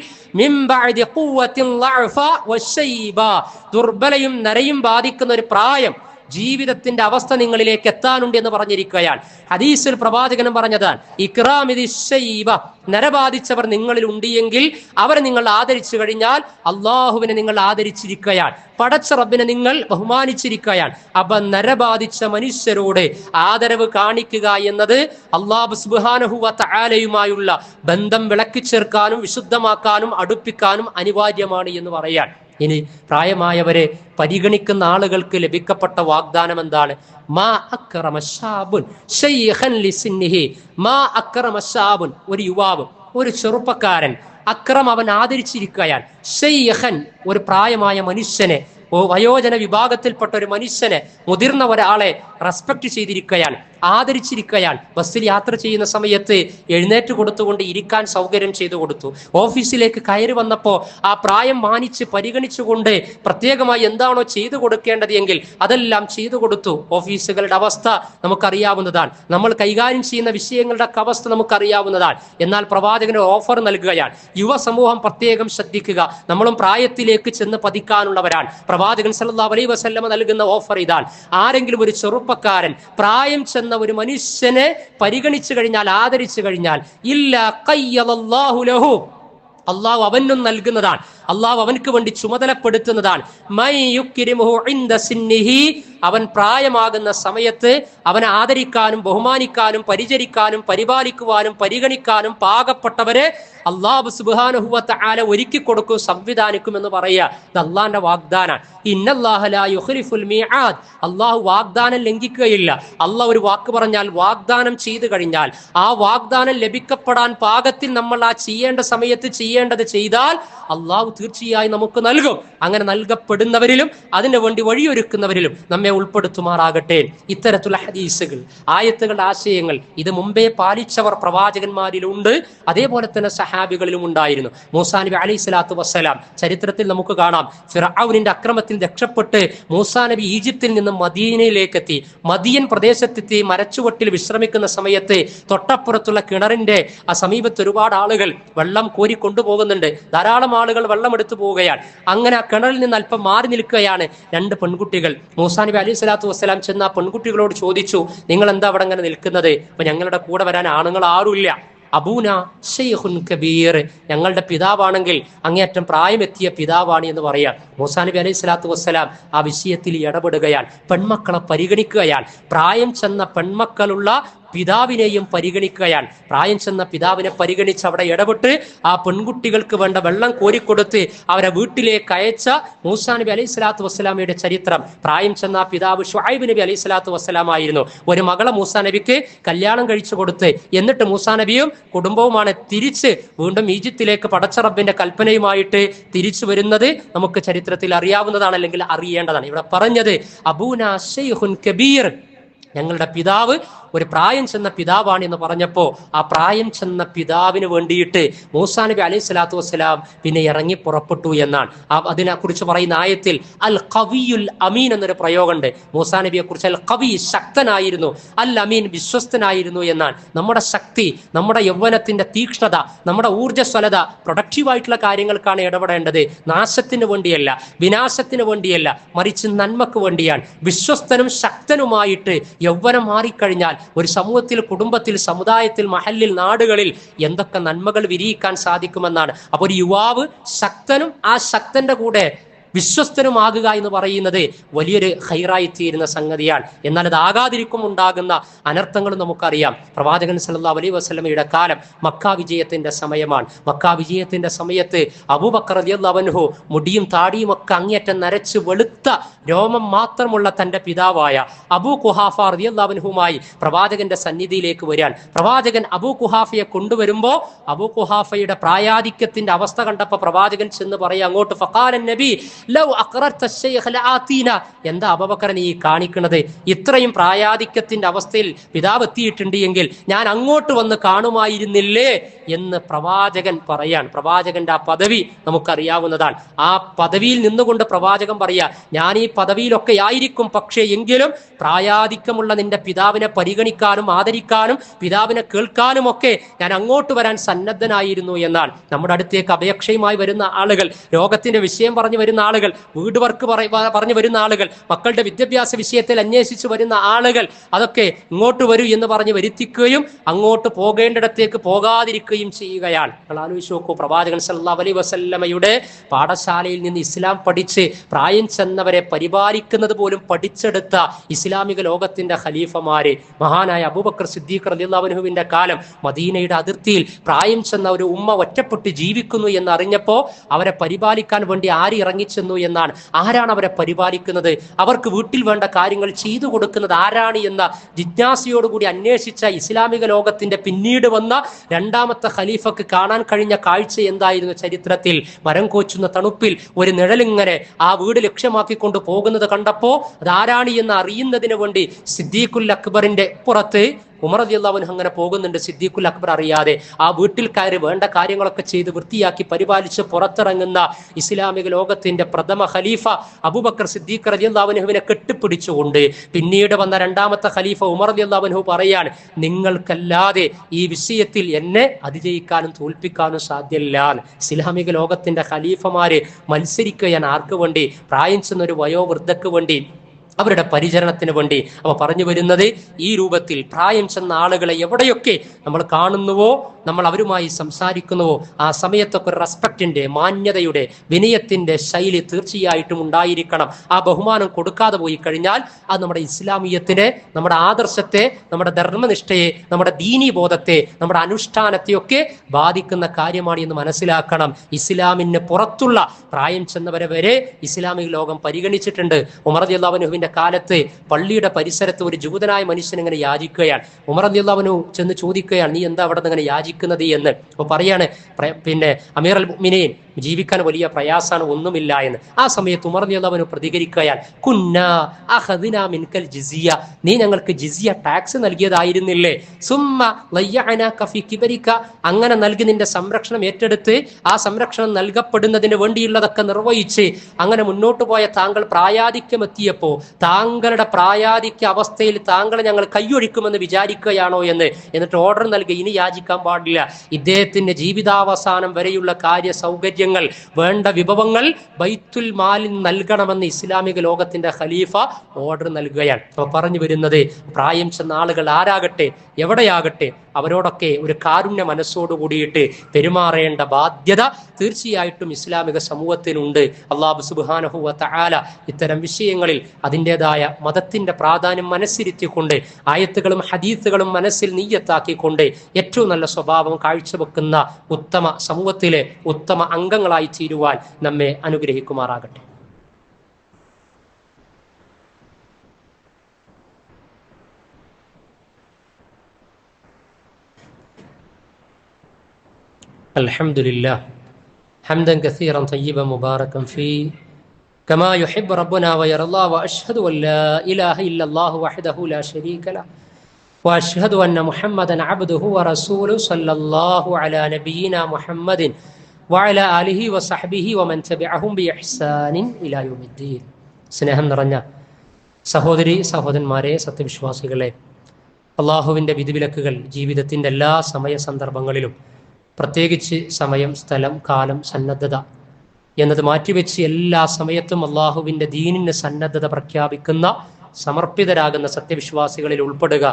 ദുർബലയും നരയും ബാധിക്കുന്ന ഒരു പ്രായം, ജീവിതത്തിന്റെ അവസ്ഥ നിങ്ങളിലേക്ക് എത്താനുണ്ട് എന്ന് പറഞ്ഞിരിക്കുകയാണ്. ഹദീസിൽ പ്രവാചകനും പറഞ്ഞതാണ് ഇക്റാമിദി ശൈബ, നരബാധിച്ചവർ നിങ്ങളിൽ ഉണ്ട് എങ്കിൽ അവരെ നിങ്ങൾ ആദരിച്ചു കഴിഞ്ഞാൽ അള്ളാഹുവിനെ നിങ്ങൾ ആദരിച്ചിരിക്കുകയാണ്, പടച്ച റബ്ബിനെ നിങ്ങൾ ബഹുമാനിച്ചിരിക്കുകയാണ്. അപ്പൊ നരബാധിച്ച മനുഷ്യരോട് ആദരവ് കാണിക്കുക എന്നത് അല്ലാഹു സുബ്ഹാനഹു വ തആലയുമായുള്ള ബന്ധം വിളക്കി ചേർക്കാനും വിശുദ്ധമാക്കാനും അടുപ്പിക്കാനും അനിവാര്യമാണ് എന്ന് പറയാൻ. ഇനി പ്രായമായവരെ പരിഗണിക്കുന്ന ആളുകൾക്ക് ലഭിക്കപ്പെട്ട വാഗ്ദാനം എന്താണ്? മാ അക്റമ ശാബുൻ ശൈഖൻ ലിസിന്നിഹി, മാ അക്റമ ശാബുൻ, ഒരു യുവാവ്, ഒരു ചെറുപ്പക്കാരൻ, അക്രം അവൻ ആദരിച്ചിരിക്കുകയാണ്, ശൈഖൻ ഒരു പ്രായമായ മനുഷ്യനെ, വയോജന വിഭാഗത്തിൽപ്പെട്ട ഒരു മനുഷ്യനെ, മുതിർന്ന ഒരാളെ റെസ്പെക്ട് ചെയ്തിരിക്കുകയാണ്, ആദരിച്ചിരിക്കുകയാണ്. ബസ്സിൽ യാത്ര ചെയ്യുന്ന സമയത്ത് എഴുന്നേറ്റ് കൊടുത്തുകൊണ്ട് ഇരിക്കാൻ സൗകര്യം ചെയ്തു കൊടുത്തു. ഓഫീസിലേക്ക് കയറി വന്നപ്പോൾ ആ പ്രായം മാനിച്ച് പരിഗണിച്ചുകൊണ്ട് പ്രത്യേകമായി എന്താണോ ചെയ്തു കൊടുക്കേണ്ടത് എങ്കിൽ അതെല്ലാം ചെയ്തു കൊടുത്തു. ഓഫീസുകളുടെ അവസ്ഥ നമുക്കറിയാവുന്നതാണ്, നമ്മൾ കൈകാര്യം ചെയ്യുന്ന വിഷയങ്ങളുടെ അവസ്ഥ നമുക്കറിയാവുന്നതാണ്. എന്നാൽ പ്രവാചകന് ഓഫർ നൽകുകയാണ്. യുവസമൂഹം പ്രത്യേകം ശ്രദ്ധിക്കുക, നമ്മളും പ്രായത്തിലേക്ക് ചെന്ന് പതിക്കാനുള്ളവരാണ്. പ്രവാചകൻ സല്ലല്ലാഹു അലൈഹി വസല്ലമ നൽകുന്ന ഓഫർ ഇതാണ്. ആരെങ്കിലും ഒരു ചെറുപ്പക്കാരൻ പ്രായം ചെന്ന ഒരു മനുഷ്യനെ പരിഗണിച്ചു കഴിഞ്ഞാൽ, ആദരിച്ചു കഴിഞ്ഞാൽ, ഇല്ലാ ഖയ്യലല്ലാഹു ലഹു, അള്ളാഹു അവനും നൽകുന്നതാണ്, അള്ളാഹു അവനക്ക് വേണ്ടി ചുമതലപ്പെടുത്തുന്നതാണ്. മൈ യുക്രിമുഹു ഇൻദ സിന്നിഹി, അവൻ പ്രായമാകുന്ന സമയത്ത് അവനെ ആദരിക്കാനും ബഹുമാനിക്കാനും പരിചരിക്കാനും പരിപാലിക്കുവാനും പരിഗണിക്കാനും പാകപ്പെട്ടവരെ അല്ലാഹു സുബ്ഹാനഹു വ തആല ഒരുക്കി കൊടുക്കും, സംവിധാനിക്കും എന്ന് പറയുക. ഇത് അള്ളാഹിന്റെ വാഗ്ദാനാണ്. ഇന്നല്ലാഹ ലാ യുഖ്ലിഫുൽ മീആദ്, അള്ളാഹു വാഗ്ദാനം ലംഘിക്കുകയില്ല. അള്ളാഹു ഒരു വാക്ക് പറഞ്ഞാൽ, വാഗ്ദാനം ചെയ്തു കഴിഞ്ഞാൽ ആ വാഗ്ദാനം ലഭിക്കപ്പെടാൻ പാകത്തിൽ നമ്മൾ ആ ചെയ്യേണ്ട സമയത്ത് ചെയ്യേണ്ടത് ചെയ്താൽ അള്ളാഹു തീർച്ചയായും നമുക്ക് നൽകും. അങ്ങനെ നൽകപ്പെടുന്നവരിലും അതിനു വേണ്ടി വഴിയൊരുക്കുന്നവരിലും നമ്മെ ഉൾപ്പെടുത്തുമാറാകട്ടെ. ഇത്തരത്തിലുള്ള ഹദീസുകൾ, ആയത്തുകളുടെ ആശയങ്ങൾ ഇത് മുമ്പേ പാലിച്ചവർ പ്രവാചകന്മാരിലുണ്ട്, അതേപോലെ തന്നെ സഹാബികളിലും ഉണ്ടായിരുന്നു. മൂസാ നബി അലൈഹി സ്വലാത്തു വസ്സലാം ചരിത്രത്തിൽ നമുക്ക് കാണാം, ഫിർഔനിന്റെ അക്രമത്തിൽ രക്ഷപ്പെട്ട് മൂസാ നബി ഈജിപ്തിൽ നിന്ന് മദീനയിലേക്ക് എത്തി. മദിയൻ പ്രദേശത്തെത്തി മരച്ചുവട്ടിൽ വിശ്രമിക്കുന്ന സമയത്ത് തൊട്ടപ്പുറത്തുള്ള കിണറിന്റെ ആ സമീപത്ത് ഒരുപാട് ആളുകൾ വെള്ളം കോരി കൊണ്ടുപോകുന്നുണ്ട്. ധാരാളം ആളുകൾ വെള്ളം എടുത്തു പോവുകയാണ്. അങ്ങനെ ആ കിണറിൽ നിന്ന് അല്പം മാറി നിൽക്കുകയാണ് രണ്ട് പെൺകുട്ടികൾ. മൂസാ നബി അലൈഹി സ്വലാത്തു വസ്സലാം ചെന്ന് ആ പെൺകുട്ടികളോട് ചോദിച്ചു, നിങ്ങൾ എന്താ അവിടെ അങ്ങനെ നിൽക്കുന്നത്? അപ്പൊ ഞങ്ങളുടെ കൂടെ വരാൻ ആണുങ്ങൾ ആരുമില്ല. അബൂന ശൈഖുൻ കബീർ, ഞങ്ങളുടെ പിതാവാണെങ്കിൽ അങ്ങേയറ്റം പ്രായമെത്തിയ പിതാവാണ് എന്ന് പറയാം. മൂസാ നബി അലൈഹി സ്വലാത്തു വസ്സലാം ആ വിഷയത്തിൽ ഇടപെടുകയാണ്, പെൺമക്കളെ പരിഗണിക്കുകയാണ്. പ്രായം ചെന്ന പെൺമക്കളുള്ള പിതാവിനെയും പരിഗണിക്കുകയാണ്. പ്രായം ചെന്ന പിതാവിനെ പരിഗണിച്ച് അവിടെ ഇടപെട്ട് ആ പെൺകുട്ടികൾക്ക് വേണ്ട വെള്ളം കോരിക്കൊടുത്ത് അവരെ വീട്ടിലേക്ക് അയച്ച മൂസാ നബി അലൈഹി സ്വലാത്തു വസ്സലാമയുടെ ചരിത്രം. പ്രായം ചെന്ന പിതാവ് ശുഐബ് നബി അലൈഹി സ്വലാത്തു വസ്സലാമായിരുന്നു. ഒരു മകളെ മൂസാ നബിക്ക് കല്യാണം കഴിച്ചു കൊടുത്ത്, എന്നിട്ട് മൂസാ നബിയും കുടുംബവുമാണ് തിരിച്ച് വീണ്ടും ഈജിപ്തിലേക്ക് പടച്ച റബ്ബിന്റെ കൽപ്പനയുമായിട്ട് തിരിച്ചു വരുന്നത് നമുക്ക് ചരിത്രത്തിൽ അറിയാവുന്നതാണ്, അല്ലെങ്കിൽ അറിയേണ്ടതാണ്. ഇവിടെ പറഞ്ഞത് അബൂന ശൈഖുൻ കബീർ, ഞങ്ങളുടെ പിതാവ് ഒരു പ്രായം ചെന്ന പിതാവാണ് എന്ന് പറഞ്ഞപ്പോൾ ആ പ്രായം ചെന്ന പിതാവിന് വേണ്ടിയിട്ട് മൂസാ നബി അലൈഹി സ്വലാത്തു വസ്സലാം പിന്നെ ഇറങ്ങി പുറപ്പെട്ടു എന്നാണ്. അതിനെ കുറിച്ച് പറയുന്ന ആയത്തിൽ അൽ ഖവിയുൽ അമീൻ എന്നൊരു പ്രയോഗമുണ്ട്. മൂസാ നബിയെ കുറിച്ച് അൽ ഖവി ശക്തനായിരുന്നു, അൽ അമീൻ വിശ്വസ്തനായിരുന്നു എന്നാണ്. നമ്മുടെ ശക്തി, നമ്മുടെ യൗവനത്തിന്റെ തീക്ഷ്ണത, നമ്മുടെ ഊർജ്ജസ്വലത പ്രൊഡക്റ്റീവായിട്ടുള്ള കാര്യങ്ങൾക്കാണ് ഇടപെടേണ്ടത്. നാശത്തിന് വേണ്ടിയല്ല, വിനാശത്തിന് വേണ്ടിയല്ല, മറിച്ച് നന്മക്ക് വേണ്ടിയാണ്. വിശ്വസ്തനും ശക്തനുമായിട്ട് യൗവനം മാറിക്കഴിഞ്ഞാൽ ഒരു സമൂഹത്തിൽ, കുടുംബത്തിൽ, സമുദായത്തിൽ, മഹല്ലിൽ, നാടുകളിൽ എന്തൊക്കെ നന്മകൾ വിരിയിക്കാൻ സാധിക്കുമെന്നാണ്. അപ്പോൾ ഒരു യുവാവ് ശക്തനും ആ ശക്തന്റെ കൂടെ വിശ്വസ്തനുമാകുക എന്ന് പറയുന്നത് വലിയൊരു ഹൈറായി തീരുന്ന സംഗതിയാണ്. എന്നാൽ അതാകാതിരിക്കും ഉണ്ടാകുന്ന അനർത്ഥങ്ങളും നമുക്കറിയാം. പ്രവാചകൻ സല്ലല്ലാഹു അലൈഹി വസല്ലമയുടെ കാലം മക്ക വിജയത്തിന്റെ സമയമാണ്. മക്ക വിജയത്തിന്റെ സമയത്ത് അബൂബക്കർ റളിയല്ലാഹു അൻഹു മുടിയും താടിയും ഒക്കെ അങ്ങേയറ്റം നരച്ച് വെളുത്ത രോമം മാത്രമുള്ള തന്റെ പിതാവായ അബൂ ഖുഹാഫ റളിയല്ലാഹു അൻഹുമായി പ്രവാചകന്റെ സന്നിധിയിലേക്ക് വരാൻ. പ്രവാചകൻ അബൂ ഖുഹാഫയെ കൊണ്ടുവരുമ്പോൾ അബൂ ഖുഹാഫയുടെ പ്രായാധിക്യത്തിന്റെ അവസ്ഥ കണ്ടപ്പോൾ പ്രവാചകൻ ചെന്ന് പറയാം അങ്ങോട്ട്, ഫഖാല നബി ലൗ അഖറർത ശൈഖ ലആതീന. എന്താ അബൂബക്കർ ഈ കാണിക്കുന്നത്? ഇത്രയും പ്രായാധിക്യത്തിന്റെ അവസ്ഥയിൽ പിതാവ് എത്തിയിട്ടുണ്ട് എങ്കിൽ ഞാൻ അങ്ങോട്ട് വന്ന് കാണുമായിരുന്നില്ലേ എന്ന് പ്രവാചകൻ പറയാൻ. പ്രവാചകന്റെ ആ പദവി നമുക്കറിയാവുന്നതാണ്. ആ പദവിയിൽ നിന്നുകൊണ്ട് പ്രവാചകൻ പറയാ, ഞാൻ ഈ പദവിയിലൊക്കെ ആയിരിക്കും, പക്ഷേ എങ്കിലും പ്രായാധിക്യമുള്ള നിന്റെ പിതാവിനെ പരിഗണിക്കാനും ആദരിക്കാനും പിതാവിനെ കേൾക്കാനും ഒക്കെ ഞാൻ അങ്ങോട്ട് വരാൻ സന്നദ്ധനായിരുന്നു എന്നാണ്. നമ്മുടെ അടുത്തേക്ക് അപേക്ഷയുമായി വരുന്ന ആളുകൾ, രോഗത്തിന്റെ വിഷയം പറഞ്ഞു വരുന്ന ആളുകൾ, വീട് വർക്ക് പറഞ്ഞു വരുന്ന ആളുകൾ, മക്കളുടെ വിദ്യാഭ്യാസ വിഷയത്തിൽ അന്വേഷിച്ച് വരുന്ന ആളുകൾ, അതൊക്കെ ഇങ്ങോട്ട് വരൂ എന്ന് പറഞ്ഞ് വരുത്തിക്കുകയും അങ്ങോട്ട് പോകേണ്ടിടത്തേക്ക് പോകാതിരിക്കുകയും ചെയ്യുകയാണ്. നിങ്ങൾ ആലോചിച്ച് നോക്കൂ, പ്രവാചകൻ സല്ലല്ലാഹു അലൈഹി വസല്ലമയുടെ പാഠശാലയിൽ നിന്ന് ഇസ്ലാം പഠിച്ച് പ്രായം ചെന്നവരെ പരിപാലിക്കുന്നത് പോലും പഠിച്ചെടുത്ത ഇസ്ലാമിക ലോകത്തിന്റെ ഖലീഫമാര്, മഹാനായ അബൂബക്കർ സിദ്ദീഖ് റളിയല്ലാഹു അൻഹുവിന്റെ കാലം മദീനയുടെ അതിർത്തിയിൽ പ്രായം ചെന്ന ഒരു ഉമ്മ ഒറ്റപ്പെട്ട് ജീവിക്കുന്നു എന്ന് അറിഞ്ഞപ്പോൾ അവരെ പരിപാലിക്കാൻ വേണ്ടി ആര് ഇറങ്ങിച്ചെന്നു എന്നാണ്. ആരാണ് അവരെ പരിപാലിക്കുന്നത്? അവർക്ക് വീട്ടിൽ വേണ്ട കാര്യങ്ങൾ ചെയ്തു കൊടുക്കുന്നത് ആരാണ് എന്ന ജിജ്ഞാസയോടുകൂടി അന്വേഷിച്ച ഇസ്ലാമിക ലോകത്തിന്റെ പിന്നീട് വന്ന രണ്ടാമത്തെ ഖലീഫക്ക് കാണാൻ കഴിഞ്ഞ കാഴ്ച എന്തായിരുന്നു? ചരിത്രത്തിൽ മരം കോച്ചുന്ന തണുപ്പിൽ ഒരു നിഴലിങ്ങനെ ആ വീട് ലക്ഷ്യമാക്കിക്കൊണ്ട് പോകുന്നത് കണ്ടപ്പോ അതാരാണ് എന്ന് അറിയുന്നതിന് വേണ്ടി സിദ്ദീഖുൽ അക്ബറിന്റെ പുറത്ത് ഉമർ റളിയല്ലാഹു അൻഹു അങ്ങനെ പോകുന്നുണ്ട്. സിദ്ദീഖുൽ അക്ബർ അറിയാതെ ആ വീട്ടിൽ കയറി വേണ്ട കാര്യങ്ങളൊക്കെ ചെയ്ത് വൃത്തിയാക്കി പരിപാലിച്ച് പുറത്തിറങ്ങുന്ന ഇസ്ലാമിക ലോകത്തിന്റെ പ്രഥമ ഖലീഫ അബൂബക്കർ സിദ്ദീഖ് റളിയല്ലാഹു അൻഹുവിനെ കെട്ടിപ്പിടിച്ചുകൊണ്ട് പിന്നീട് വന്ന രണ്ടാമത്തെ ഖലീഫ ഉമർ റളിയല്ലാഹു അൻഹു പറയാണ്, നിങ്ങൾക്കല്ലാതെ ഈ വിഷയത്തിൽ എന്നെ അതിജയിക്കാനും തോൽപ്പിക്കാനും സാധ്യമല്ല. ഇസ്ലാമിക ലോകത്തിന്റെ ഖലീഫമാര് മത്സരിക്കുകയാണ് ആർക്ക് വേണ്ടി? പ്രായം ചെന്നൊരു വയോവൃദ്ധക്ക് വേണ്ടി, അവരുടെ പരിചരണത്തിന് വേണ്ടി. അവ പറഞ്ഞു വരുന്നത് ഈ രൂപത്തിൽ പ്രായം ചെന്ന ആളുകളെ എവിടെയൊക്കെ നമ്മൾ കാണുന്നുവോ, നമ്മൾ അവരുമായി സംസാരിക്കുന്നുവോ, ആ സമയത്തൊക്കെ ഒരു റെസ്പെക്റ്റിന്റെ, മാന്യതയുടെ, വിനയത്തിന്റെ ശൈലി തീർച്ചയായിട്ടും ഉണ്ടായിരിക്കണം. ആ ബഹുമാനം കൊടുക്കാതെ പോയി കഴിഞ്ഞാൽ അത് നമ്മുടെ ഇസ്ലാമിയത്തിനെ, നമ്മുടെ ആദർശത്തെ, നമ്മുടെ ധർമ്മനിഷ്ഠയെ, നമ്മുടെ ദീനീ ബോധത്തെ, നമ്മുടെ അനുഷ്ഠാനത്തെയൊക്കെ ബാധിക്കുന്ന കാര്യമാണ് എന്ന് മനസ്സിലാക്കണം. ഇസ്ലാമിന് പുറത്തുള്ള പ്രായം ചെന്നവരെ വരെ ഇസ്ലാമിക ലോകം പരിഗണിച്ചിട്ടുണ്ട്. ഉമർ റളിയല്ലാഹു അൻഹുവിന്റെ കാലത്ത് പള്ളിയുടെ പരിസരത്ത് ഒരു ജൂതനായ മനുഷ്യൻ ഇങ്ങനെ യാചിക്കുകയാണ്. ഉമർ റളിയല്ലാഹു അൻഹു ചെന്ന് ചോദിക്കുകയാണ്, നീ എന്താ അവിടെ നിന്ന് ഇങ്ങനെ യാചിക്കുന്നത് എന്ന്. അപ്പോൾ പറയാണ്, പിന്നെ അമീർ അൽ മുഅ്മിനീൻ, ജീവിക്കാൻ വലിയ പ്രയാസാണ്, ഒന്നുമില്ല എന്ന്. ആ സമയത്ത് ഉമർ റളിയല്ലാഹു അൻഹു പ്രതികരിക്കുകയാണ്, കുന്നാ അഖദ്നാ മിൻകൽ ജിസിയ, നീ ഞങ്ങൾക്ക് ജിസിയ ടാക്സ് നൽകിയതായിരുന്നില്ലേ? സുമ്മ ലയ്യഅനാക ഫീ കിബരിക, അങ്ങനെ നൽകി നിന്റെ സംരക്ഷണം ഏറ്റെടുത്ത് ആ സംരക്ഷണം നൽകപ്പെടുന്നതിന് വേണ്ടിയുള്ളതൊക്കെ നിർവഹിച്ച് അങ്ങനെ മുന്നോട്ട് പോയ താങ്കൾ പ്രായാധിക്യം എത്തിയപ്പോൾ താങ്കളുടെ പ്രായാധിക്യ അവസ്ഥയിൽ താങ്കളെ ഞങ്ങൾ കൈയൊഴിക്കുമെന്ന് വിചാരിക്കുകയാണോ എന്ന്. എന്നിട്ട് ഓർഡർ നൽകി, ഇനി യാചിക്കാൻ പാടില്ല, ഇദ്ദേഹത്തിന്റെ ജീവിതാവസാനം വരെയുള്ള കാര്യ സൗകര്യങ്ങൾ, വേണ്ട വിഭവങ്ങൾ ബൈത്തുൽ മാലിൽ നൽകണമെന്ന് ഇസ്ലാമിക ലോകത്തിന്റെ ഖലീഫ ഓർഡർ നൽകുകയാണ്. അപ്പൊ പറഞ്ഞു വരുന്നത്, പ്രായം ചെന്ന ആളുകൾ ആരാകട്ടെ, എവിടെയാകട്ടെ, അവരോടൊക്കെ ഒരു കാരുണ്യ മനസ്സോടു കൂടിയിട്ട് പെരുമാറേണ്ട ബാധ്യത തീർച്ചയായിട്ടും ഇസ്ലാമിക സമൂഹത്തിനുണ്ട്. അല്ലാഹു സുബ്ഹാനഹു വ തആല ഇത്തരം വിഷയങ്ങളിൽ അതിൻ്റെതായ മതത്തിന്റെ പ്രാധാന്യം മനസ്സിരുത്തിക്കൊണ്ട് ആയത്തുകളും ഹദീസുകളും മനസ്സിൽ നിയ്യത്താക്കിക്കൊണ്ട് ഏറ്റവും നല്ല സ്വഭാവം കാഴ്ചവെക്കുന്ന ഉത്തമ സമൂഹത്തിലെ ഉത്തമ അംഗങ്ങളായി തീരുവാൻ നമ്മെ അനുഗ്രഹിക്കുമാറാകട്ടെ. അൽഹംദുലില്ലാഹ് ഹംദൻ കസീറൻ തയ്യിബൻ മുബാറകൻ ഫീഹി كما يحب ربنا ويرضى واشهد ان لا اله الا الله وحده لا شريك له വഅശ്ഹദു അന്ന മുഹമ്മദൻ അബ്ദുഹു വറസൂലുഹു സ്വല്ലല്ലാഹു അലാ നബിയിനാ മുഹമ്മദിൻ വഅലാ ആലിഹി വസഹ്ബിഹി വമൻ തബിഅഹും ബിഇഹ്സാനിൻ ഇലാ യൗമിദ്ദീൻ. സ്നേഹം നിറഞ്ഞ സഹോദരി സഹോദരന്മാരെ, സത്യവിശ്വാസികളെ, അള്ളാഹുവിൻ്റെ വിധിവിലക്കുകൾ ജീവിതത്തിൻ്റെ എല്ലാ സമയ സന്ദർഭങ്ങളിലും, പ്രത്യേകിച്ച് സമയം, സ്ഥലം, കാലം, സന്നദ്ധത എന്നത് മാറ്റിവെച്ച് എല്ലാ സമയത്തും അള്ളാഹുവിൻ്റെ ദീനിന് സന്നദ്ധത പ്രഖ്യാപിക്കുന്ന സമർപ്പിതരാകുന്ന സത്യവിശ്വാസികളിൽ ഉൾപ്പെടുക.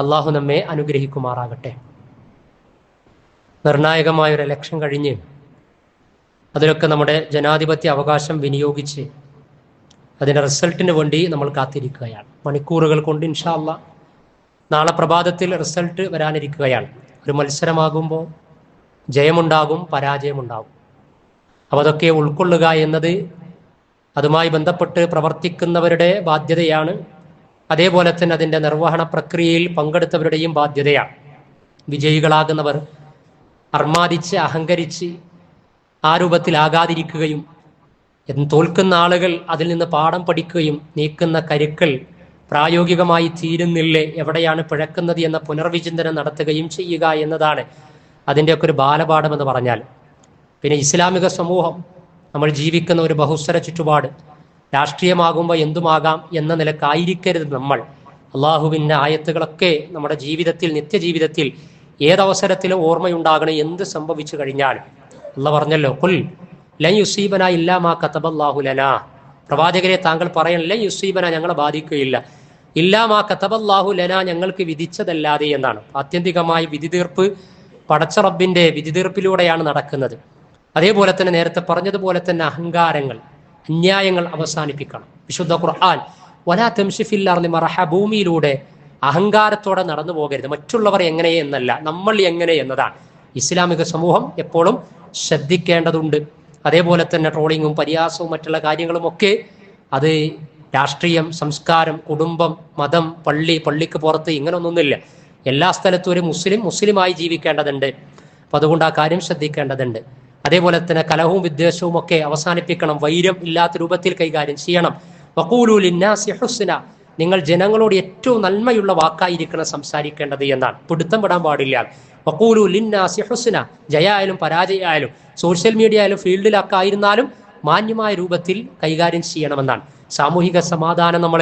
അള്ളാഹു നമ്മെ അനുഗ്രഹിക്കുമാറാകട്ടെ. നിർണായകമായൊരു ഇലക്ഷൻ കഴിഞ്ഞ് അതിലൊക്കെ നമ്മുടെ ജനാധിപത്യ അവകാശം വിനിയോഗിച്ച് അതിൻ്റെ റിസൾട്ടിന് വേണ്ടി നമ്മൾ കാത്തിരിക്കുകയാണ്. മണിക്കൂറുകൾ കൊണ്ട് ഇൻഷാ അല്ലാഹ് നാളെ പ്രഭാതത്തിൽ റിസൾട്ട് വരാനിരിക്കുകയാണ്. ഒരു മത്സരമാകുമ്പോൾ ജയമുണ്ടാകും, പരാജയമുണ്ടാകും. അപ്പോൾ അതൊക്കെ ഉൾക്കൊള്ളുക എന്നത് അതുമായി ബന്ധപ്പെട്ട് പ്രവർത്തിക്കുന്നവരുടെ ബാധ്യതയാണ്. അതേപോലെ തന്നെ അതിൻ്റെ നിർവഹണ പ്രക്രിയയിൽ പങ്കെടുത്തവരുടെയും ബാധ്യതയാണ്. വിജയികളാകുന്നവർ അർമാദിച്ച് അഹങ്കരിച്ച് ആ രൂപത്തിലാകാതിരിക്കുകയും തോൽക്കുന്ന ആളുകൾ അതിൽ നിന്ന് പാഠം പഠിക്കുകയും നീക്കുന്ന കരുക്കൾ പ്രായോഗികമായി തീരുന്നില്ലേ, എവിടെയാണ് പിഴക്കുന്നത് എന്ന പുനർവിചിന്തനം നടത്തുകയും ചെയ്യുക എന്നതാണ് അതിൻ്റെയൊക്കെ ഒരു ബാലപാഠം എന്ന് പറഞ്ഞാൽ. പിന്നെ ഇസ്ലാമിക സമൂഹം, നമ്മൾ ജീവിക്കുന്ന ഒരു ബഹുസ്വര ചുറ്റുപാട്, രാഷ്ട്രീയമാകുമ്പോൾ എന്തുമാകാം എന്ന നിലക്കായിരിക്കരുത് നമ്മൾ. അള്ളാഹുവിൻ്റെ ആയത്തുകളൊക്കെ നമ്മുടെ ജീവിതത്തിൽ, നിത്യജീവിതത്തിൽ ഏതവസരത്തിലും ഓർമ്മയുണ്ടാകണം. എന്ത് സംഭവിച്ചു കഴിഞ്ഞാലും അള്ളാഹ് പറഞ്ഞല്ലോ, ഖുൽ ലൻ യുസീബന ഇല്ലാ മാ കതബല്ലാഹു ലനാ. പ്രവാചകരെ, താങ്കൾ പറയണം, ലൻ യുസീബന, ഞങ്ങളെ ബാധിക്കുകയില്ല, ഇല്ലാ മാ കതബല്ലാഹു ലനാ, ഞങ്ങൾക്ക് വിധിച്ചതല്ലാതെ എന്നാണ്. ആത്യന്തികമായി വിധി തീർപ്പ് പടച്ച റബ്ബിന്റെ വിധി തീർപ്പിലൂടെയാണ് നടക്കുന്നത്. അതേപോലെ തന്നെ നേരത്തെ പറഞ്ഞതുപോലെ തന്നെ അഹങ്കാരങ്ങൾ, അന്യായങ്ങൾ അവസാനിപ്പിക്കണം. വിശുദ്ധ ഖുർആൻ വലാ തംശി ഫിൽ അർളി മറഹ, ഭൂമിയിലൂടെ അഹങ്കാരത്തോടെ നടന്നു പോകരുത്. മറ്റുള്ളവർ എങ്ങനെ എന്നല്ല, നമ്മൾ എങ്ങനെ എന്നതാണ് ഇസ്ലാമിക സമൂഹം എപ്പോഴും ശ്രദ്ധിക്കേണ്ടതുണ്ട്. അതേപോലെ തന്നെ ട്രോളിങ്ങും പരിഹാസവും മറ്റുള്ള കാര്യങ്ങളും ഒക്കെ അത് രാഷ്ട്രീയം, സംസ്കാരം, കുടുംബം, മതം, പള്ളി, പള്ളിക്ക് പുറത്ത് ഇങ്ങനൊന്നുമില്ല. എല്ലാ സ്ഥലത്തും ഒരു മുസ്ലിമായി ജീവിക്കേണ്ടതുണ്ട്. അപ്പം അതുകൊണ്ട് ആ കാര്യം ശ്രദ്ധിക്കേണ്ടതുണ്ട്. അതേപോലെ തന്നെ കലഹവും വിദ്വേഷവും ഒക്കെ അവസാനിപ്പിക്കണം. വൈരം ഇല്ലാത്ത രൂപത്തിൽ കൈകാര്യം ചെയ്യണം. വഖൂലു ലിന്നാസി ഹുസ്ന, നിങ്ങൾ ജനങ്ങളോട് ഏറ്റവും നന്മയുള്ള വാക്കായിരിക്കണം സംസാരിക്കേണ്ടത് എന്നാണ്. പിടുത്തം വിടാൻ പാടില്ല. വഖൂലു ലിന്നാസി ഹുസ്ന, ജയായാലും പരാജയമായാലും സോഷ്യൽ മീഡിയ ആയാലും ഫീൽഡിലൊക്കെ ആയിരുന്നാലും മാന്യമായ രൂപത്തിൽ കൈകാര്യം ചെയ്യണമെന്നാണ്. സാമൂഹിക സമാധാനം നമ്മൾ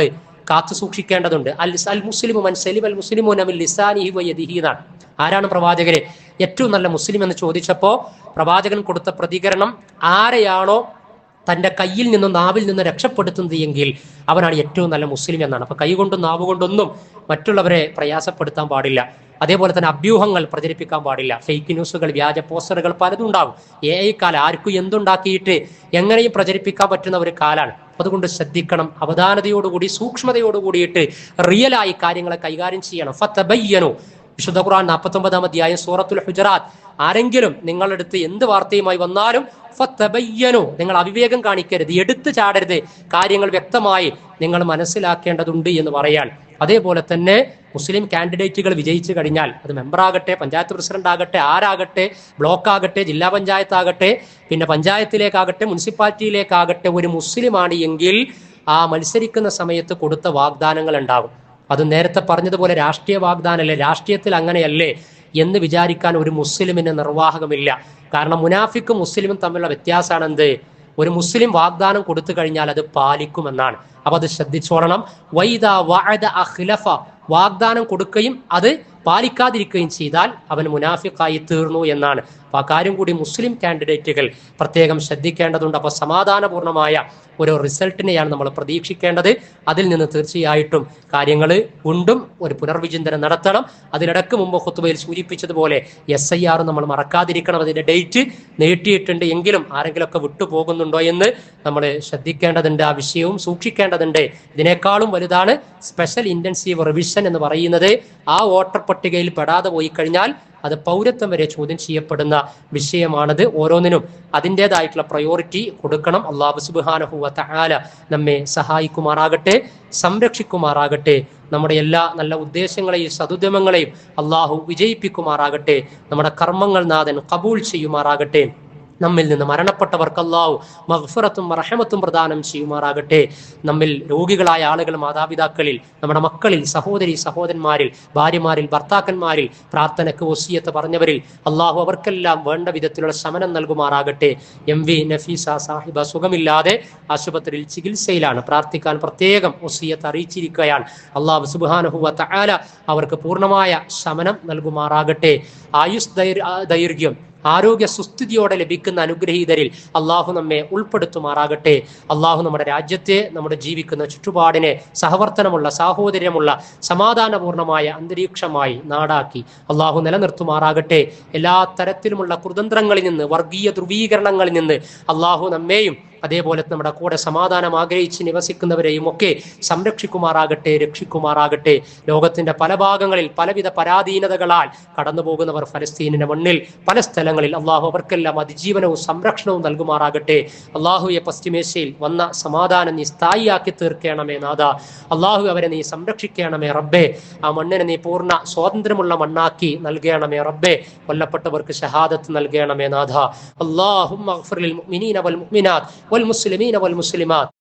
കാത്തു സൂക്ഷിക്കേണ്ടതുണ്ട്. അൽ മുസ്ലിമു മൻ സലിമ അൽ മുസ്ലിമൂന മിൻ ലിസാനിഹി വയദിഹി എന്നാണ്. ആരാണ് പ്രവാചകരെ ഏറ്റവും നല്ല മുസ്ലിം എന്ന് ചോദിച്ചപ്പോൾ പ്രവാചകൻ കൊടുത്ത പ്രതികരണം, ആരെയാണോ തൻ്റെ കയ്യിൽ നിന്നും നാവിൽ നിന്നും രക്ഷപ്പെടുത്തുന്നത് എങ്കിൽ അവനാണ് ഏറ്റവും നല്ല മുസ്ലിം എന്നാണ്. അപ്പൊ കൈകൊണ്ടും നാവുകൊണ്ടൊന്നും മറ്റുള്ളവരെ പ്രയാസപ്പെടുത്താൻ പാടില്ല. അതേപോലെ തന്നെ അഭ്യൂഹങ്ങൾ പ്രചരിപ്പിക്കാൻ പാടില്ല. ഫേക്ക് ന്യൂസുകൾ, വ്യാജ പോസ്റ്ററുകൾ പലതും ഉണ്ടാകും. കാലം ആർക്കും എന്തുണ്ടാക്കിയിട്ട് എങ്ങനെയും പ്രചരിപ്പിക്കാൻ പറ്റുന്ന ഒരു കാലാണ്. അതുകൊണ്ട് ശ്രദ്ധിക്കണം. അവധാനതയോടുകൂടി, സൂക്ഷ്മതയോടുകൂടിയിട്ട് റിയലായി കാര്യങ്ങളെ കൈകാര്യം ചെയ്യണം. ഫതബയ്യനു, വിശുദ്ധ ഖുർആൻ 49-ാം അധ്യായം സൂറത്തുൽ ഹുജറാത്ത്, ആരെങ്കിലും നിങ്ങളടുത്ത് എന്ത് വാർത്തയുമായി വന്നാലും ഫതബയ്യനു, നിങ്ങൾ അവിവേകം കാണിക്കരുത്, എടുത്തു ചാടരുത്, കാര്യങ്ങൾ വ്യക്തമായി നിങ്ങൾ മനസ്സിലാക്കേണ്ടതുണ്ട് എന്ന് പറയാൻ. അതേപോലെ തന്നെ മുസ്ലിം കാൻഡിഡേറ്റുകൾ വിജയിച്ചു കഴിഞ്ഞാൽ അത് മെമ്പറാകട്ടെ, പഞ്ചായത്ത് പ്രസിഡന്റ് ആകട്ടെ, ആരാകട്ടെ, ബ്ലോക്ക് ആകട്ടെ, ജില്ലാ പഞ്ചായത്ത് ആകട്ടെ, പിന്നെ പഞ്ചായത്തിലേക്കാകട്ടെ, മുനിസിപ്പാലിറ്റിയിലേക്കാകട്ടെ, ഒരു മുസ്ലിമാണ് എങ്കിൽ ആ മത്സരിക്കുന്ന സമയത്ത് കൊടുത്ത വാഗ്ദാനങ്ങൾ ഉണ്ടാകും. അത് നേരത്തെ പറഞ്ഞതുപോലെ രാഷ്ട്രീയ വാഗ്ദാനമല്ലേ, രാഷ്ട്രീയത്തിൽ അങ്ങനെയല്ലേ എന്ന് വിചാരിക്കാൻ ഒരു മുസ്ലിമിന് നിർവാഹകമില്ല. കാരണം മുനാഫിക്കും മുസ്ലിമും തമ്മിലുള്ള വ്യത്യാസമാണ് എന്ത്? ഒരു മുസ്ലിം വാഗ്ദാനം കൊടുത്തു കഴിഞ്ഞാൽ അത് പാലിക്കുമെന്നാണ്. അപ്പൊ അത് ശ്രദ്ധിച്ചോളണം. വൈദാ വഅദ അഖ്ലഫ, വാഗ്ദാനം കൊടുക്കുകയും അത് പാലിക്കാതിരിക്കുകയും ചെയ്താൽ അവൻ മുനാഫിക്കായി തീർന്നു എന്നാണ്. അപ്പൊ ആ കാര്യം കൂടി മുസ്ലിം കാൻഡിഡേറ്റുകൾ പ്രത്യേകം ശ്രദ്ധിക്കേണ്ടതുണ്ട്. അപ്പൊ സമാധാനപൂർണമായ ഒരു റിസൾട്ടിനെയാണ് നമ്മൾ പ്രതീക്ഷിക്കേണ്ടത്. അതിൽ നിന്ന് തീർച്ചയായിട്ടും കാര്യങ്ങൾ ഉണ്ടും ഒരു പുനർവിചിന്തനം നടത്തണം. അതിനിടക്ക് മുമ്പ് ഖുത്ബയിൽ സൂചിപ്പിച്ചതുപോലെ SIR നമ്മൾ മറക്കാതിരിക്കണം. അതിന്റെ ഡേറ്റ് നീട്ടിയിട്ടുണ്ട് എങ്കിലും ആരെങ്കിലുമൊക്കെ വിട്ടുപോകുന്നുണ്ടോ എന്ന് നമ്മൾ ശ്രദ്ധിക്കേണ്ടതുണ്ട്. ആ വിഷയവും സൂക്ഷിക്കേണ്ടതുണ്ട്. ഇതിനേക്കാളും വലുതാണ് സ്പെഷ്യൽ ഇന്റൻസീവ് റിവിഷൻ എന്ന് പറയുന്നത്. ആ വോട്ടർ പട്ടികയിൽ പെടാതെ പോയി കഴിഞ്ഞാൽ അത് പൗരത്വം വരെ ചോദ്യം ചെയ്യപ്പെടുന്ന വിഷയമാണത്. ഓരോന്നിനും അതിൻ്റെതായിട്ടുള്ള പ്രയോറിറ്റി കൊടുക്കണം. അല്ലാഹു സുബ്ഹാനഹു വ തആല നമ്മെ സഹായിക്കുമാറാകട്ടെ, സംരക്ഷിക്കുമാറാകട്ടെ. നമ്മുടെ എല്ലാ നല്ല ഉദ്ദേശങ്ങളെയും സതുദ്യമങ്ങളെയും അള്ളാഹു വിജയിപ്പിക്കുമാറാകട്ടെ. നമ്മുടെ കർമ്മങ്ങൾ നാഥൻ കബൂൽ ചെയ്യുമാറാകട്ടെ. നമ്മിൽ നിന്ന് മരണപ്പെട്ടവർക്ക് അല്ലാഹു മഗ്ഫിറത്തും റഹ്മത്തും പ്രദാനം ചെയ്യുമാറാകട്ടെ. നമ്മിൽ രോഗികളായ ആളുകൾ, മാതാപിതാക്കളിൽ, നമ്മുടെ മക്കളിൽ, സഹോദരി സഹോദരന്മാരിൽ, ഭാര്യമാരിൽ, ഭർത്താക്കന്മാരിൽ, പ്രാർത്ഥനയ്ക്ക് വസിയത്ത് പറഞ്ഞവരിൽ അല്ലാഹു അവർക്കെല്ലാം വേണ്ട വിധത്തിലുള്ള ശമനം നൽകുമാറാകട്ടെ. MV നഫീസ സാഹിബ സുഖമില്ലാതെ ആശുപത്രിയിൽ ചികിത്സയിലാണ്. പ്രാർത്ഥിക്കാൻ പ്രത്യേകം വസിയത്ത് അറിയിച്ചിരിക്കുകയാണ്. അല്ലാഹു സുബ്ഹാനഹു വ തആല അവർക്ക് പൂർണ്ണമായ ശമനം നൽകുമാറാകട്ടെ. ആയുസ് ദൈർഘ്യം, ആരോഗ്യ സുസ്ഥിതിയോടെ ലഭിക്കുന്ന അനുഗ്രഹീതരിൽ അള്ളാഹു നമ്മെ ഉൾപ്പെടുത്തുമാറാകട്ടെ. അള്ളാഹു നമ്മുടെ രാജ്യത്തെ, നമ്മുടെ ജീവിക്കുന്ന ചുറ്റുപാടിനെ സഹവർത്തനമുള്ള, സാഹോദര്യമുള്ള, സമാധാനപൂർണമായ അന്തരീക്ഷമായി നാടാക്കി അള്ളാഹു നിലനിർത്തുമാറാകട്ടെ. എല്ലാ തരത്തിലുമുള്ള കുതന്ത്രങ്ങളിൽ നിന്ന്, വർഗീയ ധ്രുവീകരണങ്ങളിൽ നിന്ന് അള്ളാഹു നമ്മെയും അതേപോലെ നമ്മുടെ കൂടെ സമാധാനം ആഗ്രഹിച്ച് നിവസിക്കുന്നവരെയും ഒക്കെ സംരക്ഷിക്കുമാറാകട്ടെ, രക്ഷിക്കുമാറാകട്ടെ. ലോകത്തിന്റെ പല ഭാഗങ്ങളിൽ പലവിധ പരാധീനതകളാൽ കടന്നു പോകുന്നവർ ഫലസ്തീനിന്റെ മണ്ണിൽ പല സ്ഥലങ്ങളിൽ അള്ളാഹു അവർക്കെല്ലാം അതിജീവനവും സംരക്ഷണവും നൽകുമാറാകട്ടെ. അള്ളാഹുയെ പശ്ചിമേഷ്യയിൽ വന്ന സമാധാനം നീ സ്ഥായിയാക്കി തീർക്കണമേ നാഥ. അള്ളാഹു അവരെ നീ സംരക്ഷിക്കണമേ റബ്ബേ. ആ മണ്ണിനെ നീ പൂർണ്ണ സ്വാതന്ത്ര്യമുള്ള മണ്ണാക്കി നൽകണമേ റബ്ബേ. കൊല്ലപ്പെട്ടവർക്ക് ഷഹാദത്ത് നൽകണമേ നാഥ. അല്ലാഹുമ്മ അഗ്ഫിർ ലിൽ മുഅ്മിനീന വൽ മുഅ്മിനാത്ത് والمسلمين والمسلمات